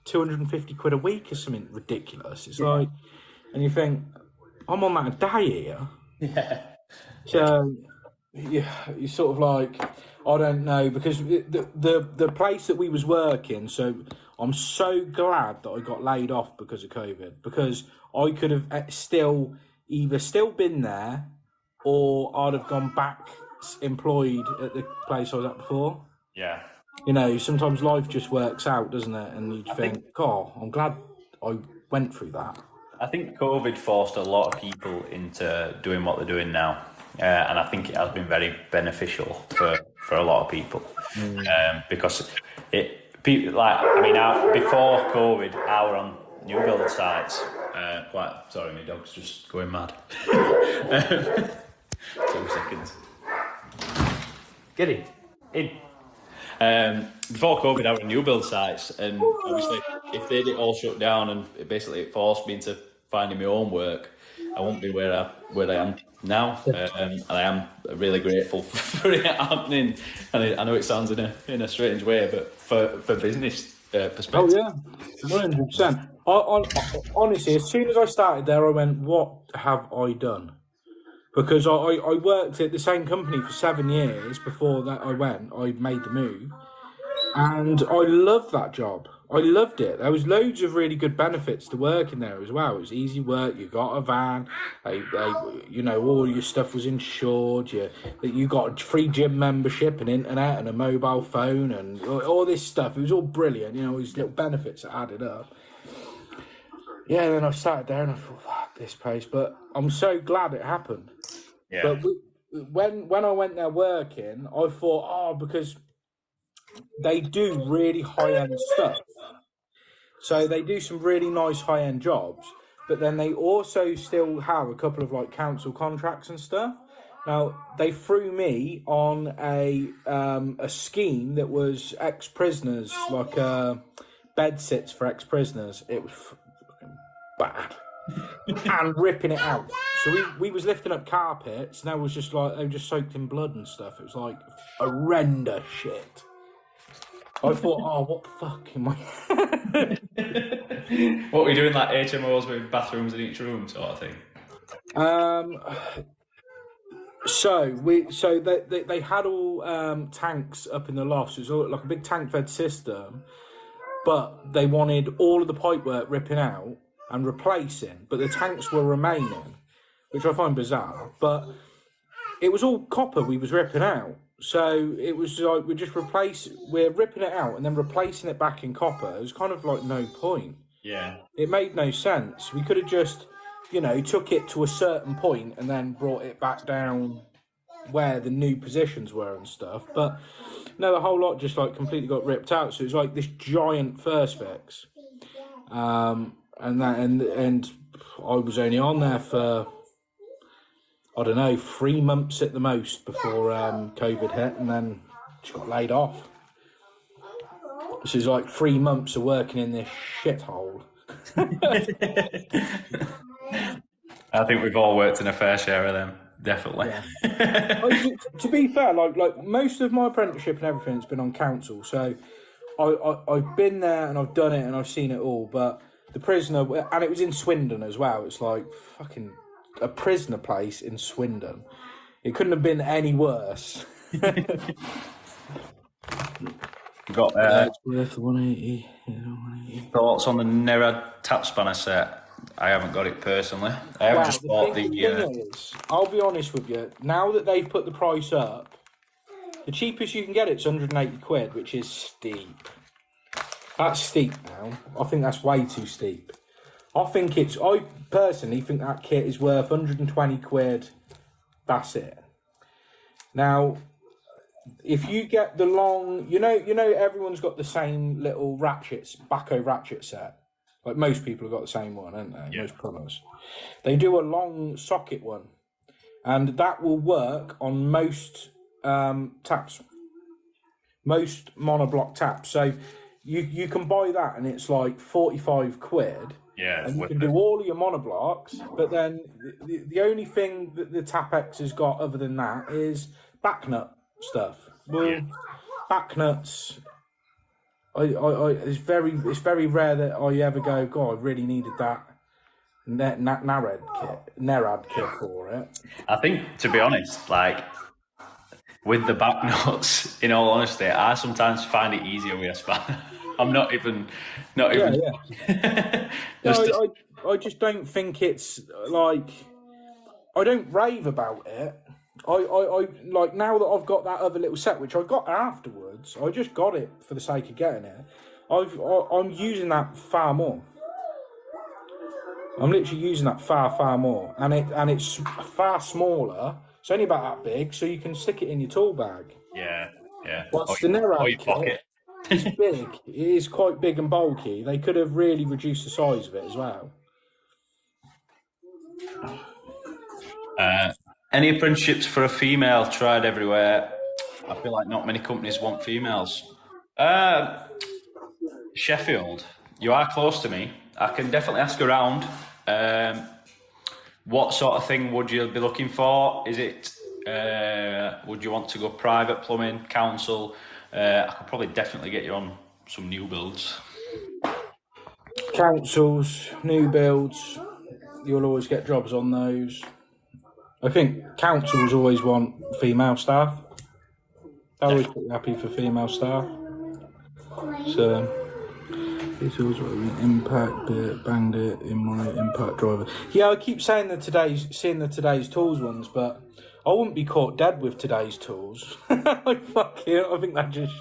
250 quid a week or something ridiculous. It's like, and you think, I'm on that a day here. Yeah. So, yeah, you're sort of like, I don't know, because the place that we was working, so I'm so glad that I got laid off because of COVID, because I could have still been there, or I'd have gone back employed at the place I was at before. Yeah. You know, sometimes life just works out, doesn't it? And you think, oh, I'm glad I went through that. I think COVID forced a lot of people into doing what they're doing now. And I think it has been very beneficial for a lot of people. Because before COVID, I were on new build sites. Sorry, my dog's just going mad. 2 seconds. Get in. Before COVID, I was on new build sites, and obviously, if they did all shut down, and it forced me into finding my own work, I won't be where I am now, and I am really grateful for it happening. And I know it sounds in a strange way, but for business perspective. Oh yeah, 100%. Honestly, as soon as I started there, I went, "What have I done?" Because I worked at the same company for 7 years before that. I made the move, and I loved that job. I loved it. There was loads of really good benefits to working there as well. It was easy work. You got a van. You know, all your stuff was insured. You got a free gym membership and internet and a mobile phone and all this stuff. It was all brilliant. You know, these little benefits that added up. Yeah, then I started there and I thought, fuck this place. But I'm so glad it happened. Yeah. But when I went there working, I thought, because they do really high-end stuff. So they do some really nice high-end jobs, but then they also still have a couple of like council contracts and stuff. Now, they threw me on a scheme that was ex-prisoners, like bed sits for ex-prisoners. It was fucking bad. And ripping it out. So we was lifting up carpets, and they were just soaked in blood and stuff. It was like horrendous shit. I thought, what the fuck am I? What were you doing, like HMOs with bathrooms in each room, sort of thing? So they had all tanks up in the loft. So it was all like a big tank fed system, but they wanted all of the pipework ripping out and replacing, but the tanks were remaining, which I find bizarre. But it was all copper we was ripping out. So it was like we're ripping it out and then replacing it back in copper. It was kind of like no point. Yeah. It made no sense. We could have just, took it to a certain point and then brought it back down where the new positions were and stuff. But no, the whole lot just like completely got ripped out. So it was like this giant first fix. And I was only on there for, I don't know, 3 months at the most before COVID hit, and then just got laid off. This is like 3 months of working in this shithole. I think we've all worked in a fair share of them, definitely. Yeah. To be fair, like most of my apprenticeship and everything has been on council, so I've been there and I've done it and I've seen it all. But the prisoner, and it was in Swindon as well. It's like fucking a prisoner place in Swindon. It couldn't have been any worse. Got it's worth 180. thoughts on the Nerad tap spanner set? I haven't got it personally. I haven't just bought the. The thing is, I'll be honest with you. Now that they've put the price up, the cheapest you can get it's 180 quid, which is steep. That's steep now. I think that's way too steep. I personally think that kit is worth 120 quid. That's it. Now, if you get the long, everyone's got the same little backhoe ratchet set. Like most people have got the same one, haven't they? Yeah. Most plumbers. They do a long socket one, and that will work on most taps, most monoblock taps. So you can buy that, and it's like 45 quid. Yeah, and you can do all of your monoblocks, but then the only thing that the Tapex has got other than that is back nut stuff. Well, back nuts, it's very rare that I ever go, God, I really needed that Nerad kit for it. I think, to be honest, like with the back nuts, in all honesty, I sometimes find it easier with a spanner. I'm not even. Yeah. I just don't think it's like. I don't rave about it. I like now that I've got that other little set, which I got afterwards. I just got it for the sake of getting it. I'm using that far more. I'm literally using that far more, and it's far smaller. It's only about that big, so you can stick it in your tool bag. Yeah. What's the Nerad kit? It's big. It is quite big and bulky. They could have really reduced the size of it as well. Any apprenticeships for a female tried everywhere? I feel like not many companies want females. Sheffield, you are close to me. I can definitely ask around. What sort of thing would you be looking for? Is it, would you want to go private plumbing, council? I could probably definitely get you on some new builds. Councils, new builds, you'll always get jobs on those. I think councils always want female staff. They're always pretty happy for female staff. So, it's always impact bit, banged it in my impact driver. Yeah, I keep saying seeing the today's tools ones, but I wouldn't be caught dead with today's tools. Like, fuck it, I think that just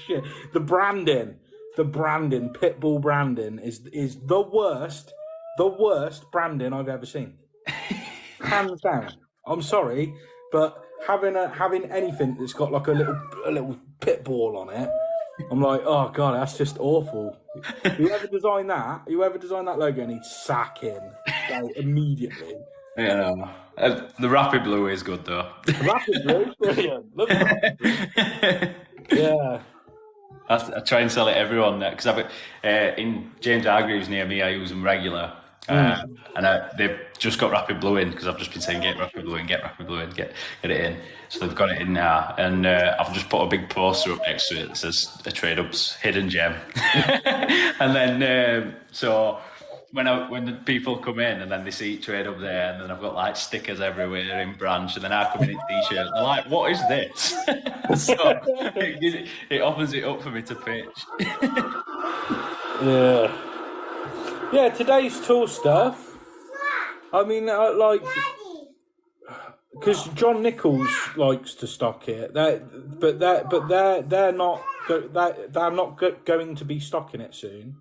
shit. The branding, Pitbull branding is the worst branding I've ever seen. Hands down. I'm sorry, but having anything that's got like a little pit ball on it, I'm like, oh god, that's just awful. Whoever designed that logo needs sacking like, immediately. Yeah, the Rapid Blue is good though. Rapid Blue, brilliant. Love that. Yeah. I try and sell it everyone because I've in James Hargreaves near me. I use them regular, and they've just got Rapid Blue in because I've just been saying get Rapid Blue in, get it in. So they've got it in now, and I've just put a big poster up next to it that says a Trade Up's hidden gem. And then so when the people come in and then they see Trade Up there, and then I've got like stickers everywhere in branch, and then I come in t-shirt, and they're like, "What is this?" So it opens it up for me to pitch. Yeah. Today's tool stuff. I mean, like, because John Nichols likes to stock it. They're not going to be stocking it soon.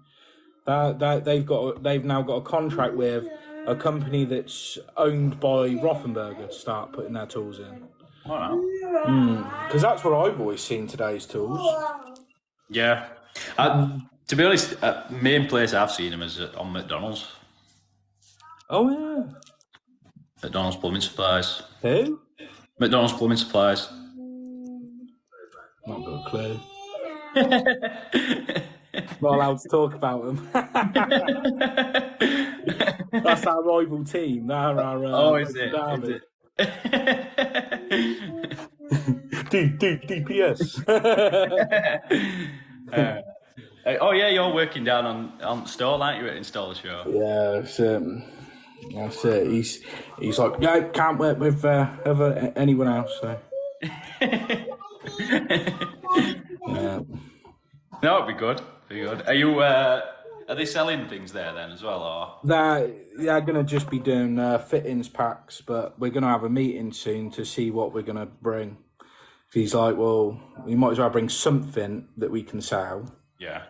They've now got a contract with a company that's owned by Rothenberger to start putting their tools in. Because that's what I've always seen today's tools. Yeah. To be honest, main place I've seen them is on McDonald's. Oh yeah. McDonald's Plumbing Supplies. Who? McDonald's Plumbing Supplies. Not got a clue. Not allowed to talk about them. That's our rival team. They're our. Is it? DPS. Oh yeah, you're working down on Stall, aren't you, at Installer Show? Yeah, that's it. He's like, yeah, can't work with anyone else. So. Yeah. No, it'd be good. Are you? Are they selling things there then as well, or? They're gonna just be doing fittings packs, but we're gonna have a meeting soon to see what we're gonna bring. He's like, well, we might as well bring something that we can sell. Yeah.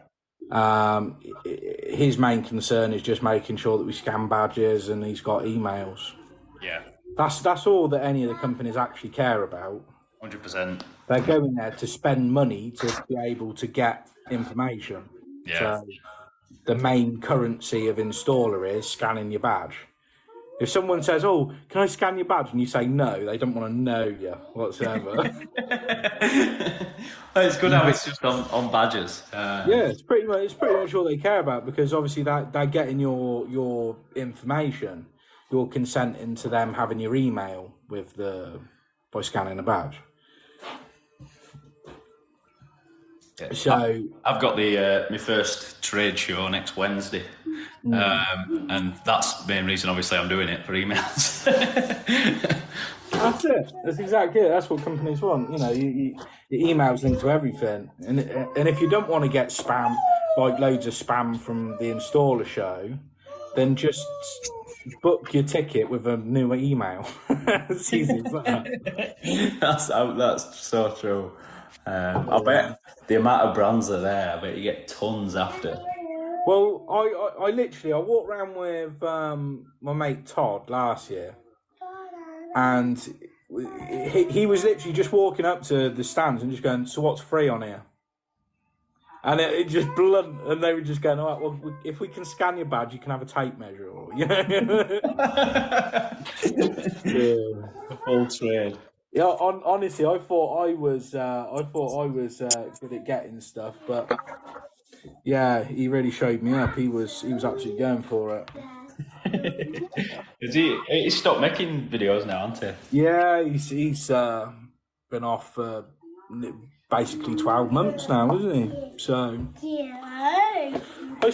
His main concern is just making sure that we scan badges and he's got emails. Yeah. That's all that any of the companies actually care about. 100%. They're going there to spend money to be able to get information. Yeah. So the main currency of installer is scanning your badge. If someone says, "Oh, can I scan your badge?" and you say no, they don't want to know you whatsoever. Well, it's good how it's just on badges. Yeah, it's pretty much all they care about, because obviously they're getting your information. You're consenting to them having your email by scanning a badge. Yeah. So I've got my first trade show next Wednesday, and that's the main reason. Obviously, I'm doing it for emails. that's it. That's exactly it. That's what companies want. You know, your emails linked to everything, and if you don't want to get spam, like loads of spam from the installer show, then just book your ticket with a new email. It's easy as that. That's so true. I bet the amount of brands are there. I bet you get tons after. Well, I literally walked around with my mate Todd last year, and he was literally just walking up to the stands and just going, "So what's free on here?" And it just blunt, and they were just going, "All right, well, if we can scan your badge, you can have a tape measure," or you know. The full trade. Yeah, honestly, I thought I was good at getting stuff, but yeah, he really showed me up. He was actually going for it. He's stopped making videos now, hasn't he? Yeah, he's been off for basically 12 months now, isn't he? So yeah. I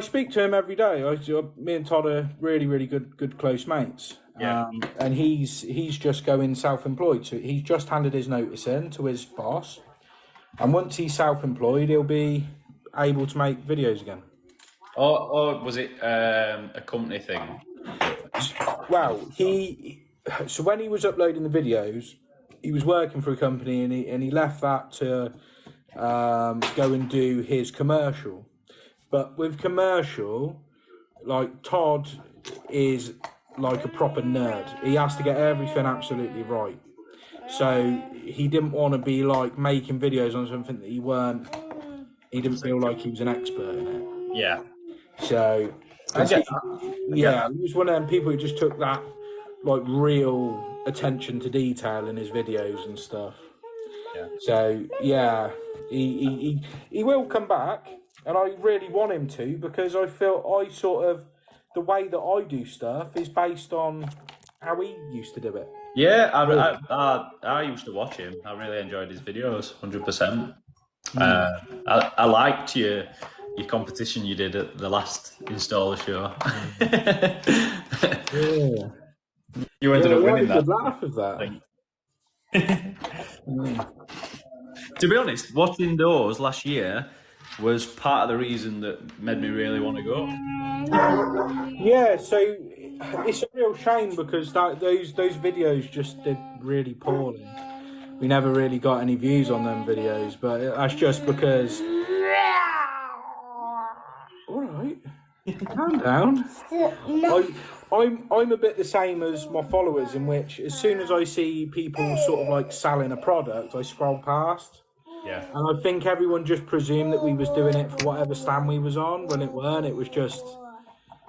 speak to him every day. Me and Todd are really good close mates. Yeah. And he's just going self-employed. So he's just handed his notice in to his boss, and once he's self-employed, he'll be able to make videos again. Or was it a company thing? Well, so when he was uploading the videos, he was working for a company, and he left that to go and do his commercial. But with commercial, like, Todd is like a proper nerd. He has to get everything absolutely right. So he didn't want to be like making videos on something that he didn't feel like he was an expert in it. Yeah. So he was one of them people who just took that like real attention to detail in his videos and stuff. Yeah. So yeah, he will come back, and I really want him to, because I feel the way that I do stuff is based on how he used to do it. Yeah, I used to watch him. I really enjoyed his videos, 100%. I liked your competition you did at the last installer show. Yeah. You ended up winning that. Laugh of that. To be honest, watching those last year was part of the reason that made me really want to go. Yeah, so it's a real shame, because those videos just did really poorly. We never really got any views on them videos, but that's just because. All right, calm down. I'm a bit the same as my followers, in which as soon as I see people sort of like selling a product, I scroll past. Yeah. And I think everyone just presumed that we was doing it for whatever stand we was on, when it weren't. It was just,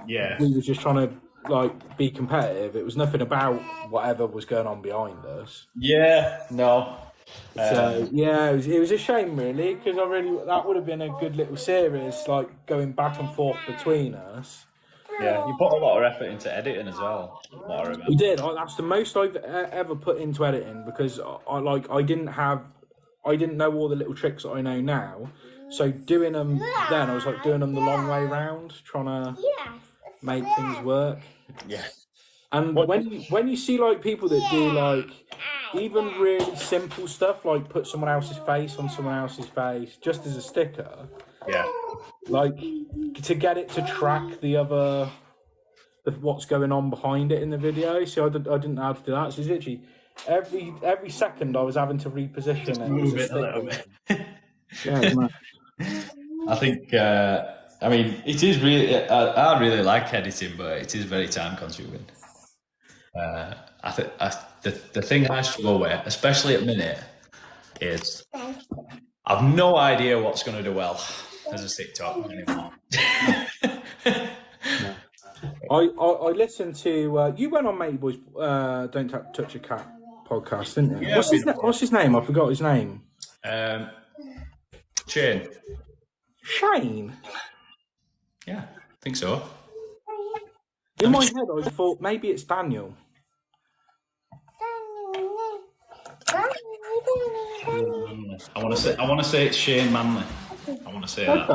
we was just trying to like be competitive. It was nothing about whatever was going on behind us. Yeah, no. So yeah, it was a shame really, because that would have been a good little series, like going back and forth between us. Yeah, you put a lot of effort into editing as well. I remember. We did. That's the most I've ever put into editing, because I didn't know all the little tricks that I know now. So doing them then, I was like doing them the long way round, trying to make things work. Yeah. And when you see like people that do like even really simple stuff, like put someone else's face on someone else's face just as a sticker. Yeah. Like to get it to track what's going on behind it in the video. So I didn't know how to do that. So it's literally every second I was having to reposition it. Move it a little bit. Yeah, I think. I mean, it is really. I really like editing, but it is very time consuming. I think the thing I struggle with, especially at minute, I've no idea what's going to do well as a TikTok anymore. I listened to you went on Matey Boy's Don't Touch a Cat podcast, didn't you? Yeah, what's his name? I forgot his name. Shane. Shane? Yeah, I think so. In my head, I thought maybe it's Daniel. I want to say it's Shane Manley. I want to say that.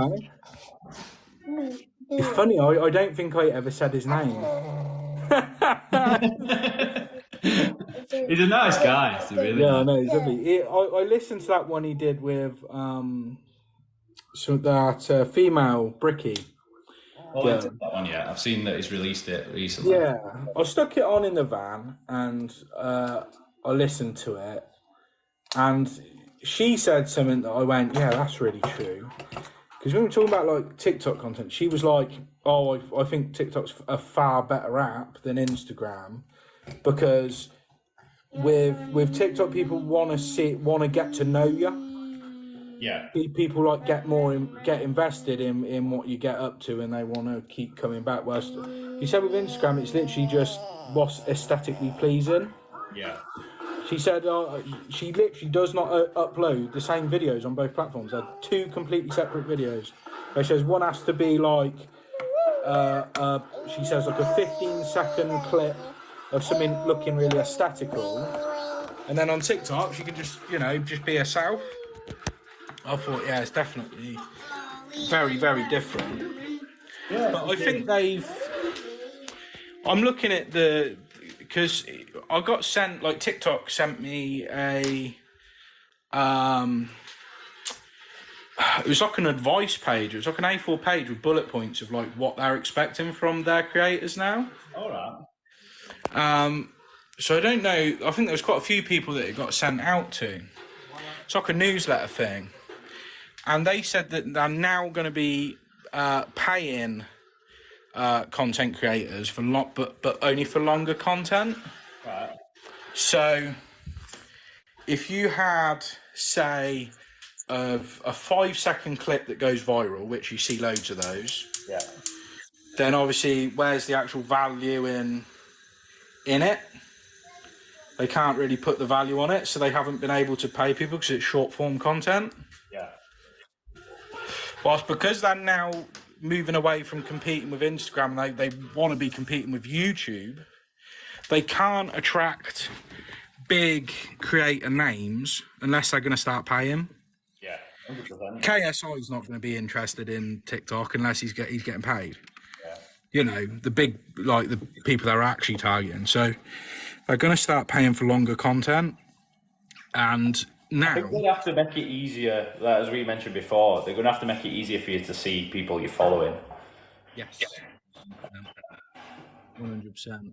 It's funny. I don't think I ever said his name. He's a nice guy. He's really yeah, nice. I know. He's lovely. I listened to that one he did with that female Bricky. Oh, I did that one yet. I've seen that he's released it recently. Yeah, I stuck it on in the van and I listened to it, and she said something that I went, yeah, that's really true. Because when we were talking about like TikTok content, she was like, oh, I think TikTok's a far better app than Instagram, because with TikTok, people want to get to know you. Yeah. People like get invested in what you get up to, and they want to keep coming back. Whereas you said with Instagram, it's literally just what's aesthetically pleasing. Yeah. She said she literally does not upload the same videos on both platforms. They're two completely separate videos. She says one has to be like, she says like a 15-second clip of something looking really aesthetical, and then on TikTok she can just be herself. I thought, yeah, it's definitely very, very different. Yeah, but I think I'm looking at because I got sent, like TikTok sent me it was like an advice page. It was like an A4 page with bullet points of like what they're expecting from their creators now. All right. So I don't know. I think there was quite a few people that it got sent out to. It's like a newsletter thing. And they said that they're now going to be paying content creators for but only for longer content. Right. So if you had, say, a 5-second clip that goes viral, which you see loads of those, yeah, then obviously where's the actual value in it? They can't really put the value on it, so they haven't been able to pay people because it's short form content. Yeah. Whilst because they're now moving away from competing with Instagram, they want to be competing with YouTube, they can't attract big creator names unless they're going to start paying. Yeah, 100%. KSI is not going to be interested in TikTok unless he's getting paid. Yeah. The big, like the people that are actually targeting. So they're going to start paying for longer content, and now I think they have to make it easier, as we mentioned before. They're going to have to make it easier for you to see people you're following. Yes, 100%.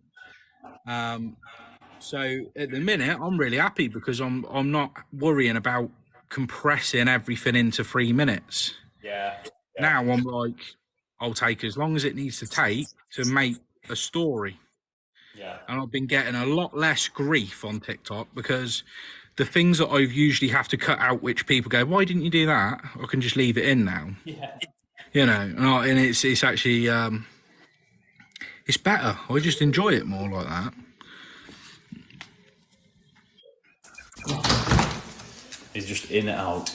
So at the minute, I'm really happy because I'm not worrying about compressing everything into 3 minutes. Yeah. Now I'm like, I'll take as long as it needs to take to make a story. Yeah. And I've been getting a lot less grief on TikTok because the things that I usually have to cut out, which people go, why didn't you do that? I can just leave it in now. Yeah. And it's actually, it's better. I just enjoy it more like that. It's just in, out.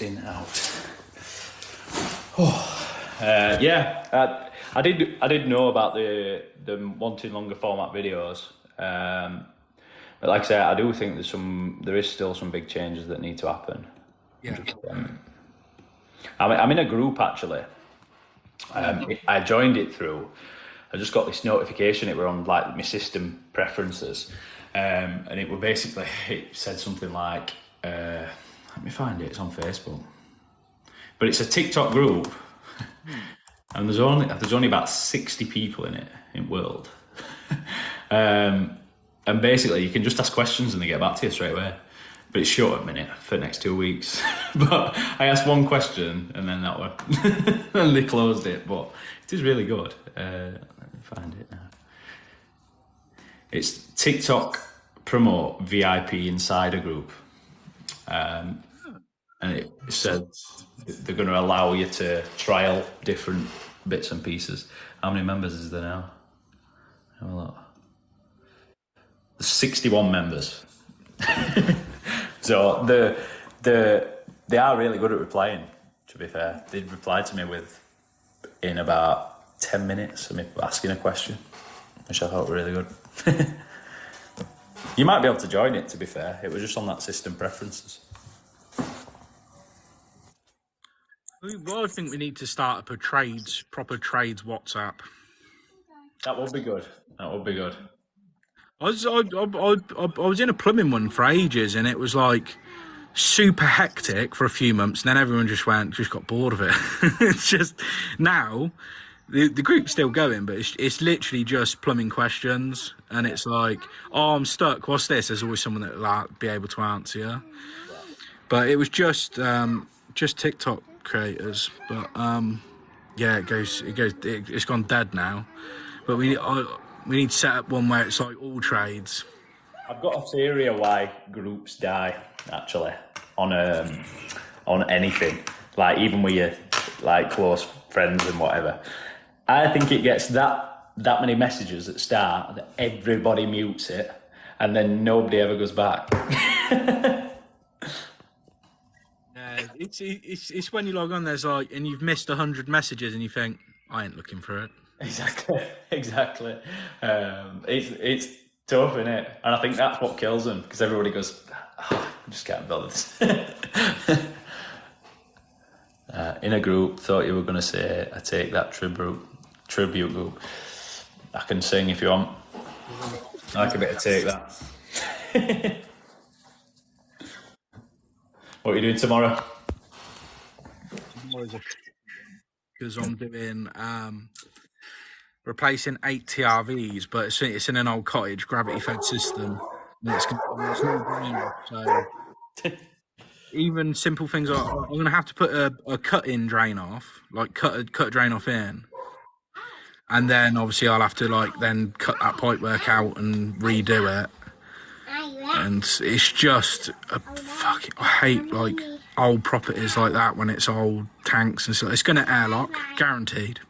Yeah. I did know about the wanting longer format videos. But like I say, I do think there is still some big changes that need to happen. Yeah. I'm in a group actually. I joined it through. I just got this notification. It were on like my system preferences, and it were basically it said something like, let me find it. It's on Facebook, but it's a TikTok group, and there's only about 60 people in it in world. And basically, you can just ask questions and they get back to you straight away. But it's short at minute for the next 2 weeks. But I asked one question and then that one, and they closed it. But it is really good. Let me find it now. It's TikTok Promote VIP Insider Group. and it said they're going to allow you to trial different bits and pieces. How many members is there now? Have a look. There's 61 members. So they are really good at replying, to be fair. They replied to me in about 10 minutes of me asking a question, which I thought were really good. You might be able to join it, to be fair. It was just on that system preferences. Well, I think we need to start up a proper trades WhatsApp. That would be good. That would be good. I was in a plumbing one for ages, and it was like super hectic for a few months, and then everyone just got bored of it. It's just now the group's still going, but it's literally just plumbing questions, and it's like, oh, I'm stuck. What's this? There's always someone that will be able to answer you. But it was just TikTok creators. But yeah, it's gone dead now. But we need to set up one where it's like all trades. I've got a theory of why groups die, actually, on anything, like even with your like close friends and whatever. I think it gets that many messages at start that everybody mutes it, and then nobody ever goes back. It's when you log on, there's like, and you've missed 100 messages, and you think, I ain't looking for it. Exactly. It's tough, isn't it? And I think that's what kills them, because everybody goes, oh, I just can't bother this. In a group, thought you were going to say, I take that tribute group. I can sing if you want. I like a bit of take that. What are you doing tomorrow? Because I'm doing replacing 8 TRVs, but it's in an old cottage gravity-fed system. And it's no brainer. So even simple things like I'm going to have to put a cut-in drain off, like cut a drain off in, and then obviously I'll have to then cut that pipework out and redo it. And it's just I hate old properties like that when it's old tanks and stuff. It's going to airlock, guaranteed.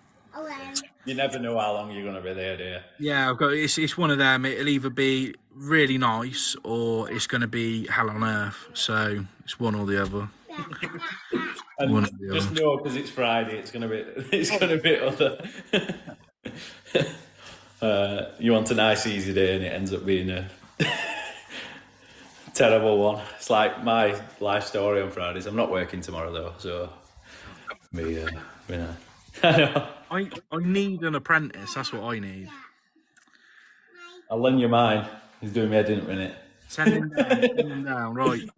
You never know how long you're going to be there, do you? Yeah, it's one of them. It'll either be really nice or it's going to be hell on earth. So it's one or the other. And just know, because it's Friday, it's going to be other. You want a nice easy day, and it ends up being a terrible one. It's like my life story on Fridays. I'm not working tomorrow though, so I know. I need an apprentice. That's what I need. I'll lend you mine. He's doing me head in at the minute. Send him down, right.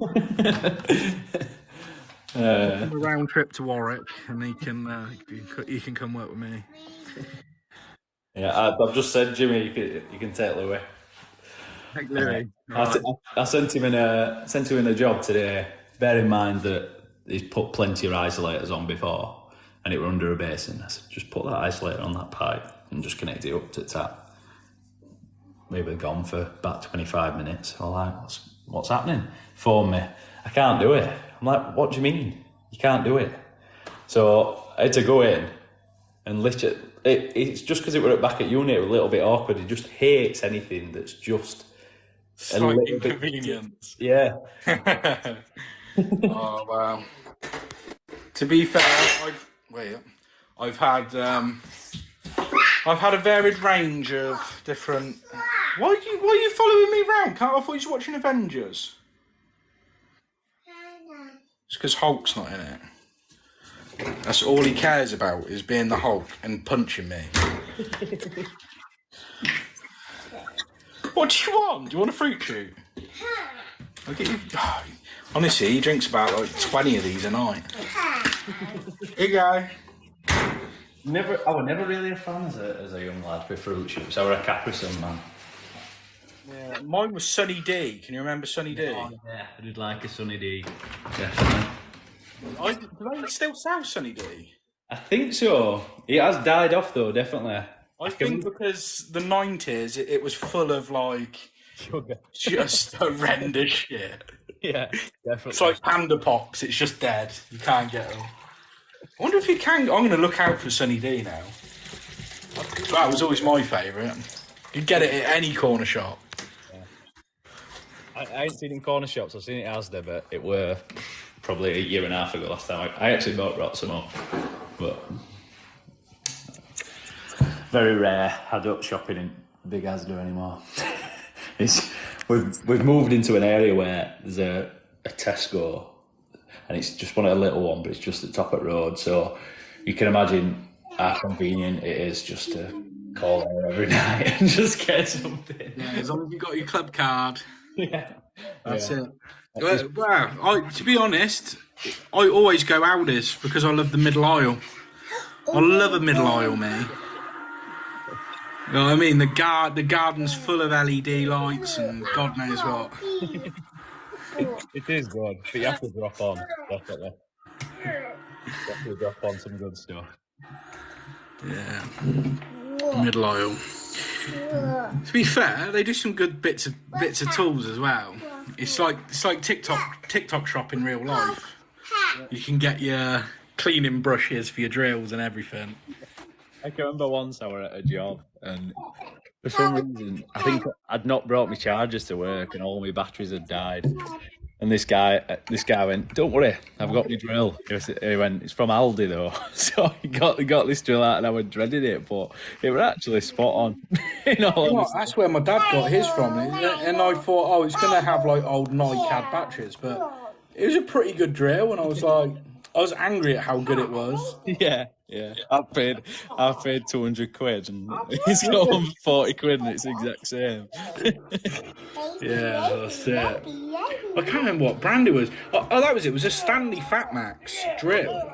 A round trip to Warwick, and he can come work with me. Yeah, I've just said, Jimmy, you can take Louis. Take Louis. I sent him in a job today. Bear in mind that he's put plenty of isolators on before, and it were under a basin. I said, just put that isolator on that pipe and just connect it up to the tap. We were gone for about 25 minutes. I'm like, what's happening? Phone me. I can't do it. I'm like, what do you mean? You can't do it. So I had to go in and literally, it's just because it were back at uni, it was a little bit awkward. He just hates anything that's just slight inconvenience. Yeah. Oh, wow. To be fair, I've had a varied range of different. Why are you following me around? I thought you were watching Avengers. It's because Hulk's not in it. That's all he cares about, is being the Hulk and punching me. What do you want? Do you want a fruit shoot? I'll get you. Honestly, he drinks about 20 of these a night. Here you go. I was never really a fan as a young lad with fruit shoots. I was a Capri Sun man. Yeah, mine was Sunny D. Can you remember Sunny D? Oh, yeah, I did like a Sunny D. Definitely. Do they still sell Sunny D? I think so. It has died off though, definitely. I think because the 90s, it was full of sugar. just horrendous shit. Yeah, definitely. It's like Panda Pox. It's just dead. You can't get them. I wonder if you can. I'm going to look out for Sunny D now. That was always my favourite. You get it at any corner shop. Yeah. I ain't seen it in corner shops. I've seen it at Asda, but it were probably a year and a half ago last time. I actually brought some up, but very rare. I don't shopping in big Asda anymore. We've moved into an area where there's a Tesco, and it's just one of the little one, but it's just at the top of the road. So you can imagine how convenient it is just to call there every night and just get something. Yeah, as long as you got your club card. Yeah, that's it. Wow, to be honest, I always go Aldi's because I love the middle aisle. I love a middle aisle, mate. You know what I mean? The garden's full of LED lights and God knows what. It is good, but you have to drop on, definitely. You have to drop on some good stuff. Yeah. Middle aisle. To be fair, they do some good bits of tools as well. It's like TikTok shop in real life. You can get your cleaning brushes for your drills and everything. I can remember once I were at a job, and for some reason, I think I'd not brought my chargers to work, and all my batteries had died. And this guy went, "Don't worry, I've got my drill." He went, "It's from Aldi though." So he got this drill out, and I was dreading it, but it was actually spot on. That's where my dad got his from, and I thought, it's going to have like old NiCad batteries, but it was a pretty good drill, and I was angry at how good it was. Yeah. I paid 200 quid, and he's got 140 quid, and it's the exact same. Yeah, that's it. I can't remember what brand it was. Oh, that was it. It was a Stanley Fatmax drill,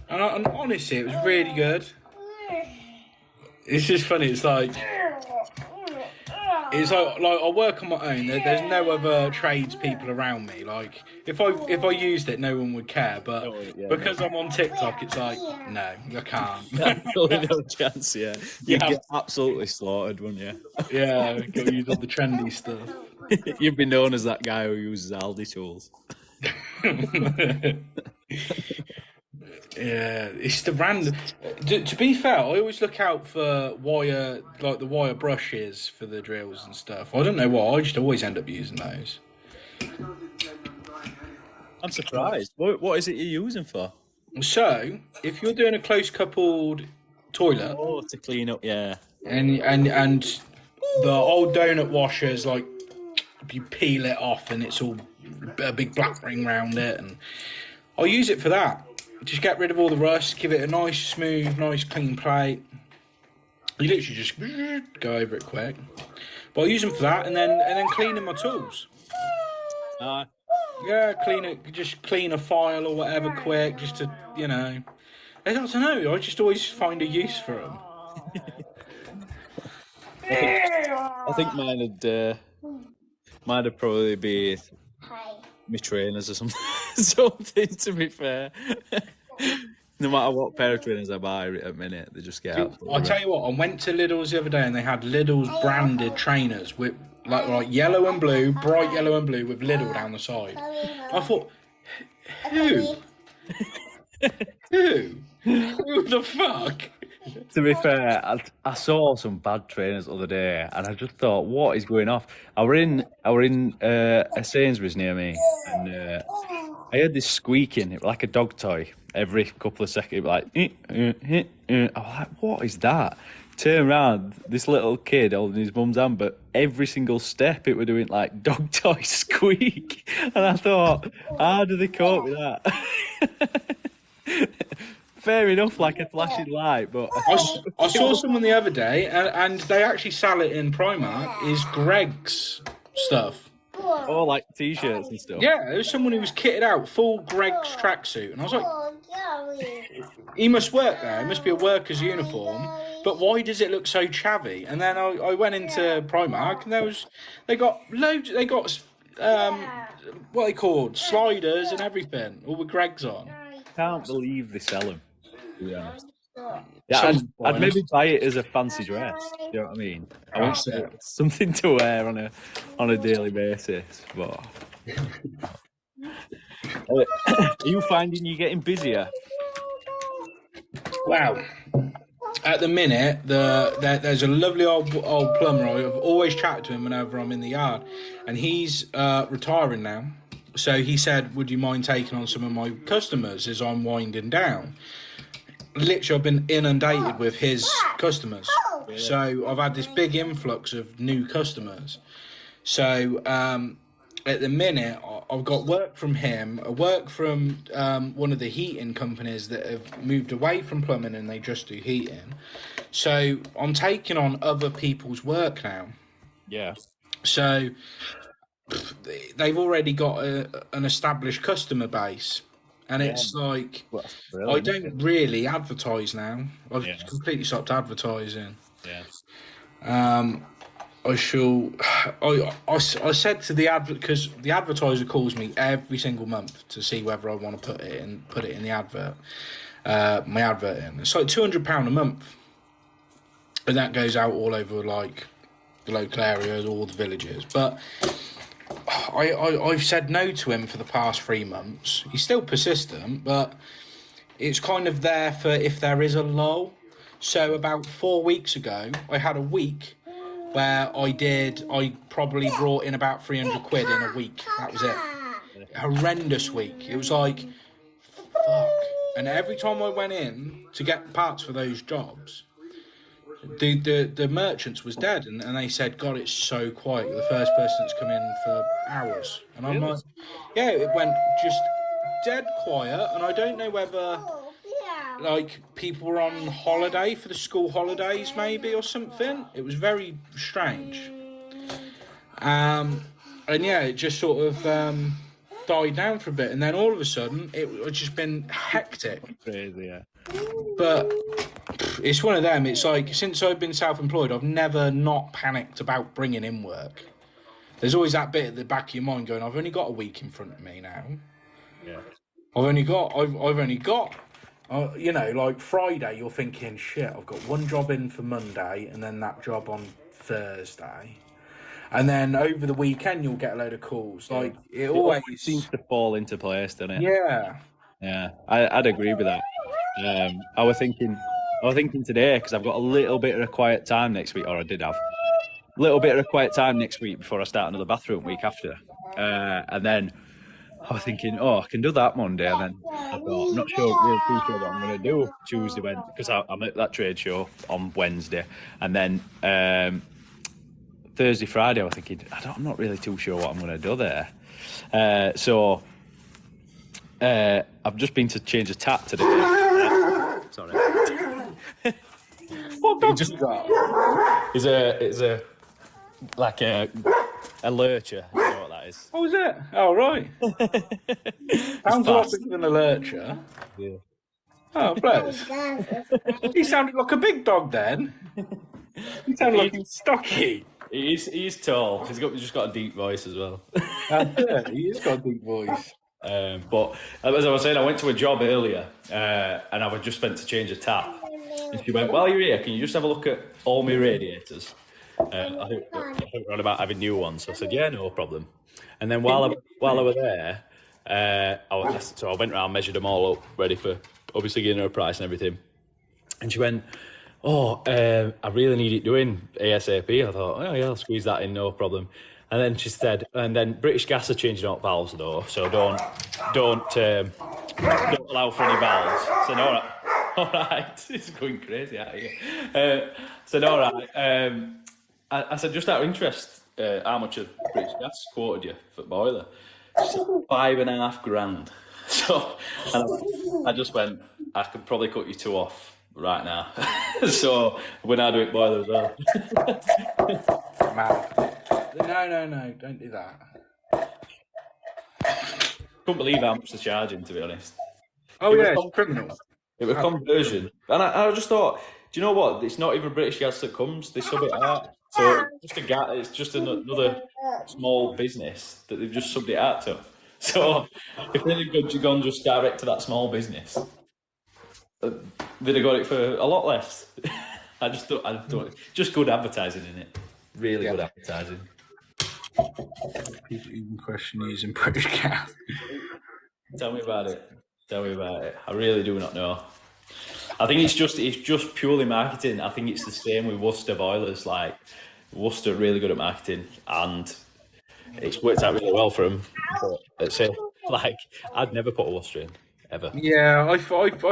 and honestly, it was really good. It's just funny. It's like I work on my own. There's no other tradespeople around me. Like if I used it, no one would care. But because I'm on TikTok, it's like no, I can't. Absolutely no chance. Yeah, you'd get absolutely slaughtered, wouldn't you? Yeah, got to use all the trendy stuff. You'd be known as that guy who uses Aldi tools. Yeah, it's the random. To be fair, I always look out for wire, like the wire brushes for the drills and stuff. I don't know why. I just always end up using those. I'm surprised. What is it you're using for? So, if you're doing a close-coupled toilet, to clean up, yeah, and the old donut washers, like you peel it off and it's all a big black ring round it, and I use it for that. Just get rid of all the rust, give it a nice, smooth, nice, clean plate. You literally just go over it quick. But I use them for that, and then cleaning my tools. Yeah, clean a file or whatever quick, just to, I don't know, I just always find a use for them. I think mine would probably be my trainers or something, to be fair. No matter what pair of trainers I buy at a minute, they just get out. I'll tell you what, I went to Lidl's the other day and they had Lidl's branded trainers with like yellow and blue, bright yellow and blue with Lidl down the side. I thought, who? Who the fuck? To be fair, I saw some bad trainers the other day, and I just thought, what is going off? I were in a Sainsbury's near me, and I heard this squeaking. It was like a dog toy. Every couple of seconds, it was like, I was like, what is that? Turn around, this little kid holding his mum's hand, but every single step it were doing like dog toy squeak, and I thought, how do they cope with that? Fair enough, like a flashing light, but I saw someone the other day, and they actually sell it in Primark. Is Greg's stuff? Oh, like t-shirts and stuff. Yeah, there was someone who was kitted out, full Greg's tracksuit, and I was like, he must work there. It must be a worker's uniform. But why does it look so chavvy? And then I went into Primark, and they got loads. They got what they called sliders and everything, all with Greg's on. Can't believe they sell them. Yeah. Yeah, I'd maybe buy it as a fancy dress. You know what I mean? I want something to wear on a daily basis. But are you finding you're getting busier? Wow. At the minute, there's a lovely old plumber. I've always chatted to him whenever I'm in the yard, and he's retiring now. So he said, "Would you mind taking on some of my customers as I'm winding down?" Literally, I've been inundated with his customers. So I've had this big influx of new customers. So at the minute, I've got work from him, work from one of the heating companies that have moved away from plumbing and they just do heating. So I'm taking on other people's work now. Yeah. So they've already got an established customer base. And it's like, I don't really advertise now. I've completely stopped advertising. Yeah. I said to the because the advertiser calls me every single month to see whether I want to put it in the advert, my advert in. It's like £200 a month, and that goes out all over like the local areas, all the villages. But I've said no to him for the past 3 months. He's still persistent, but it's kind of there for if there is a lull. So about 4 weeks ago, I had a week where I probably brought in about 300 quid in a week. That was it. Horrendous week. It was like, fuck. And every time I went in to get parts for those jobs, the merchants was dead, and they said, God, it's so quiet. You're the first person that's come in for hours. And I'm like, yeah, it went just dead quiet, and I don't know whether like people were on holiday for the school holidays maybe or something. It was very strange. And yeah, it just sort of died down for a bit, and then all of a sudden it's just been hectic. Crazy, yeah. But it's one of them. It's like, since I've been self-employed, I've never not panicked about bringing in work. There's always that bit at the back of your mind going, I've only got a week in front of me now. Yeah. I've only got you know, like Friday, you're thinking, shit, I've got one job in for Monday and then that job on Thursday. And then over the weekend, you'll get a load of calls. Like, it always seems to fall into place, doesn't it? Yeah. Yeah, I'd agree with that. I was thinking today, because I've got a little bit of a quiet time next week, or I did have a little bit of a quiet time next week before I start another bathroom week after. And then I was thinking, I can do that Monday, and then I thought, I'm not really too sure what I'm going to do Tuesday, because I'm at that trade show on Wednesday, and then Thursday, Friday, I was thinking, I'm not really too sure what I'm going to do there. So I've just been to change a tap today. Sorry. What dog's that? It's a lurcher. You know what that is? Oh, is it? Oh, right. Sounds a lot bigger than a lurcher. Yeah. Oh, bless. He sounded like a big dog then. He sounded like he's stocky. He's tall. He's just got a deep voice as well. Yeah, he has got a deep voice. But as I was saying, I went to a job earlier, and I was just spent to change a tap. And she went, "While you're here, can you just have a look at all my radiators?" I think we're on about having new ones. So I said, "Yeah, no problem." And then while I was there, I went around, measured them all up, ready for obviously getting her a price and everything. And she went, I really need it doing ASAP. I thought, oh yeah, I'll squeeze that in, no problem. And then she said, and then British Gas are changing out valves though, so don't allow for any valves. So no, all right, it's going crazy out here. So no, all right. I said, just out of interest, how much have British Gas quoted you for the boiler? She said, $5,500. So I just went, I could probably cut you 2 off right now. So when I do it boiler as well. No, don't do that. Couldn't believe how much they're charging, to be honest. Oh yeah, it's criminal. It was conversion. And I just thought, do you know what? It's not even British Gas that comes, they sub it out. So it's just another small business that they've just subbed it out to. So if they'd gone just direct to that small business, they'd have got it for a lot less. I don't. Just good advertising in it. Really good advertising. People even question using British gas. Tell me about it. I really do not know. I think it's just purely marketing. I think it's the same with Worcester boilers. Like Worcester, really good at marketing, and it's worked out really well for them. But it's like I'd never put a Worcester in ever. Yeah, I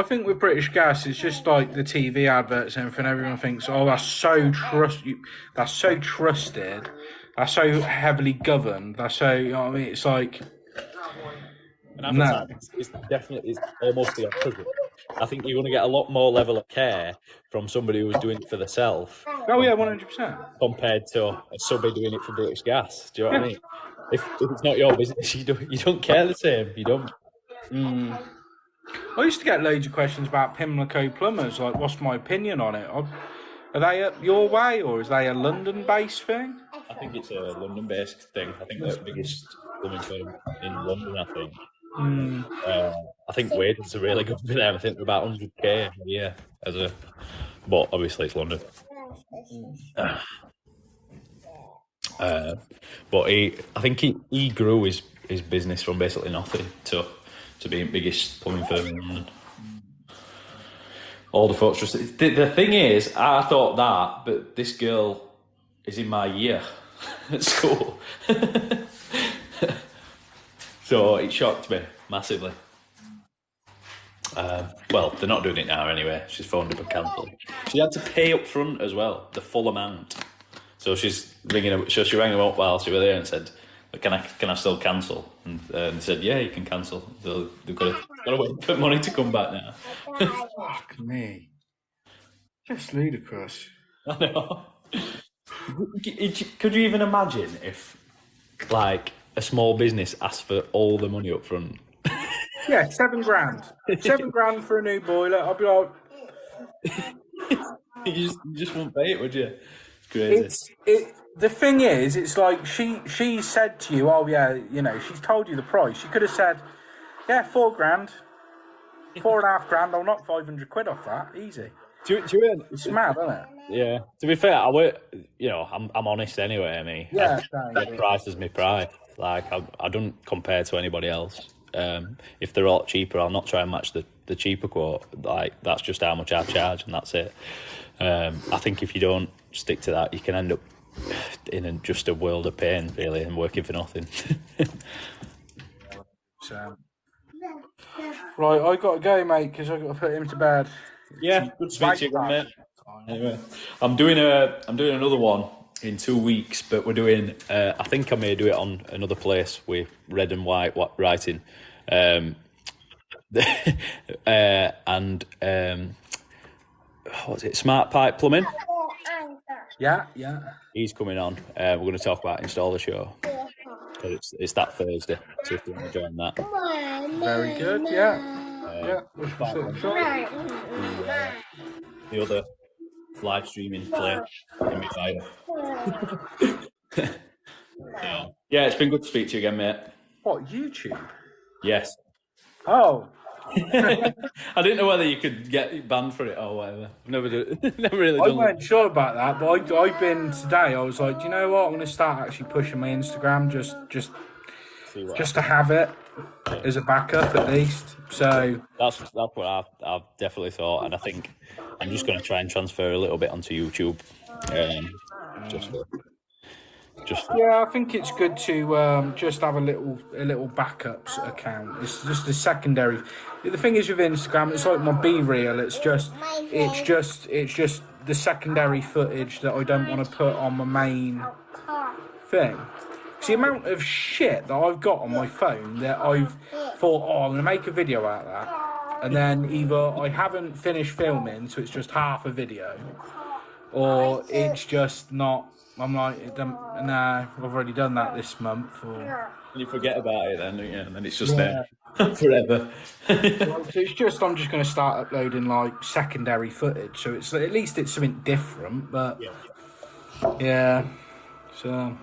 think with British Gas, it's just like the TV adverts and everything. Everyone thinks, oh, that's so trusted. That's so heavily governed. That's so, you know what I mean? It's like, And it's definitely almost the opposite. I think you're going to get a lot more level of care from somebody who's doing it for themselves. Oh yeah, 100%. Compared to somebody doing it for British Gas. Do you know what I mean? If it's not your business, you don't care the same. You don't. I used to get loads of questions about Pimlico plumbers. Like, what's my opinion on it? Are they up your way, or is they a London-based thing? I think it's a London-based thing. I think that's the biggest plumbing firm in London. I think. I think wages are really good for them. I think they're about 100k a year but obviously it's London. But I think he grew his business from basically nothing to being the biggest plumbing firm in London. All the folks just the thing is, I thought that, but this girl is in my year at school. So it shocked me massively. Well, they're not doing it now anyway. She's phoned up and cancelled. She had to pay up front as well, the full amount. So she's ringing up. So she rang them up while she was there and said, "Can I still cancel?" And they said, "Yeah, you can cancel." So they've got to wait for money to come back now. Fuck me, just ludicrous. I know. Could you even imagine if, like, a small business asked for all the money up front? Yeah, $7,000. $7,000 for a new boiler. I'd be like, you just won't pay it, would you? It's crazy. The thing is, it's like she said to you, oh yeah, you know, she's told you the price. She could have said, yeah, $4,000, $4,500. I'll knock 500 quid off that, easy. It's mad, isn't it? Yeah. To be fair, I'm honest anyway. Me. Yeah. My price is my price. Like I don't compare to anybody else. If they're a lot cheaper, I'll not try and match the cheaper quote. Like that's just how much I charge, and that's it. I think if you don't stick to that, you can end up in just a world of pain, really, and working for nothing. Right, I got to go, mate, because I got to put him to bed. Yeah, good to speak to you again, mate. Anyway, I'm doing another one in 2 weeks, but we're doing. I think I may do it on another place with red and white writing, and what's it? Smart Pipe Plumbing. Yeah. He's coming on. We're going to talk about Installer Show. It's that Thursday, so if you want to join that. Very good. Yeah. The other live streaming play in my side. Yeah, it's been good to speak to you again, mate. What, YouTube? Yes. Oh. I didn't know whether you could get banned for it or whatever. Never really done. I weren't sure about that, but I've been today. I was like, do you know what? I'm going to start actually pushing my Instagram just to have it as a backup at least. So that's what I've definitely thought, and I think I'm just going to try and transfer a little bit onto YouTube. Yeah, I think it's good to just have a little backups account. It's just a secondary. The thing is with Instagram, it's like my B reel. It's just the secondary footage that I don't want to put on my main thing. It's the amount of shit that I've got on my phone that I've thought, oh, I'm going to make a video out of that. And then either I haven't finished filming, so it's just half a video, or it's just not. I'm like, nah, I've already done that this month. Or you forget about it then, and then it's just there forever. So it's just, I'm just going to start uploading like secondary footage, so it's at least it's something different. But yeah. So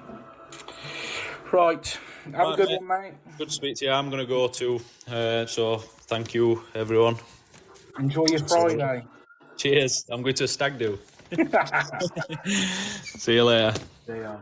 right, have a good one, mate. Good to speak to you. I'm going to go too. So thank you, everyone. Enjoy your Friday. Cheers. I'm going to a stag do. See you later. Yeah.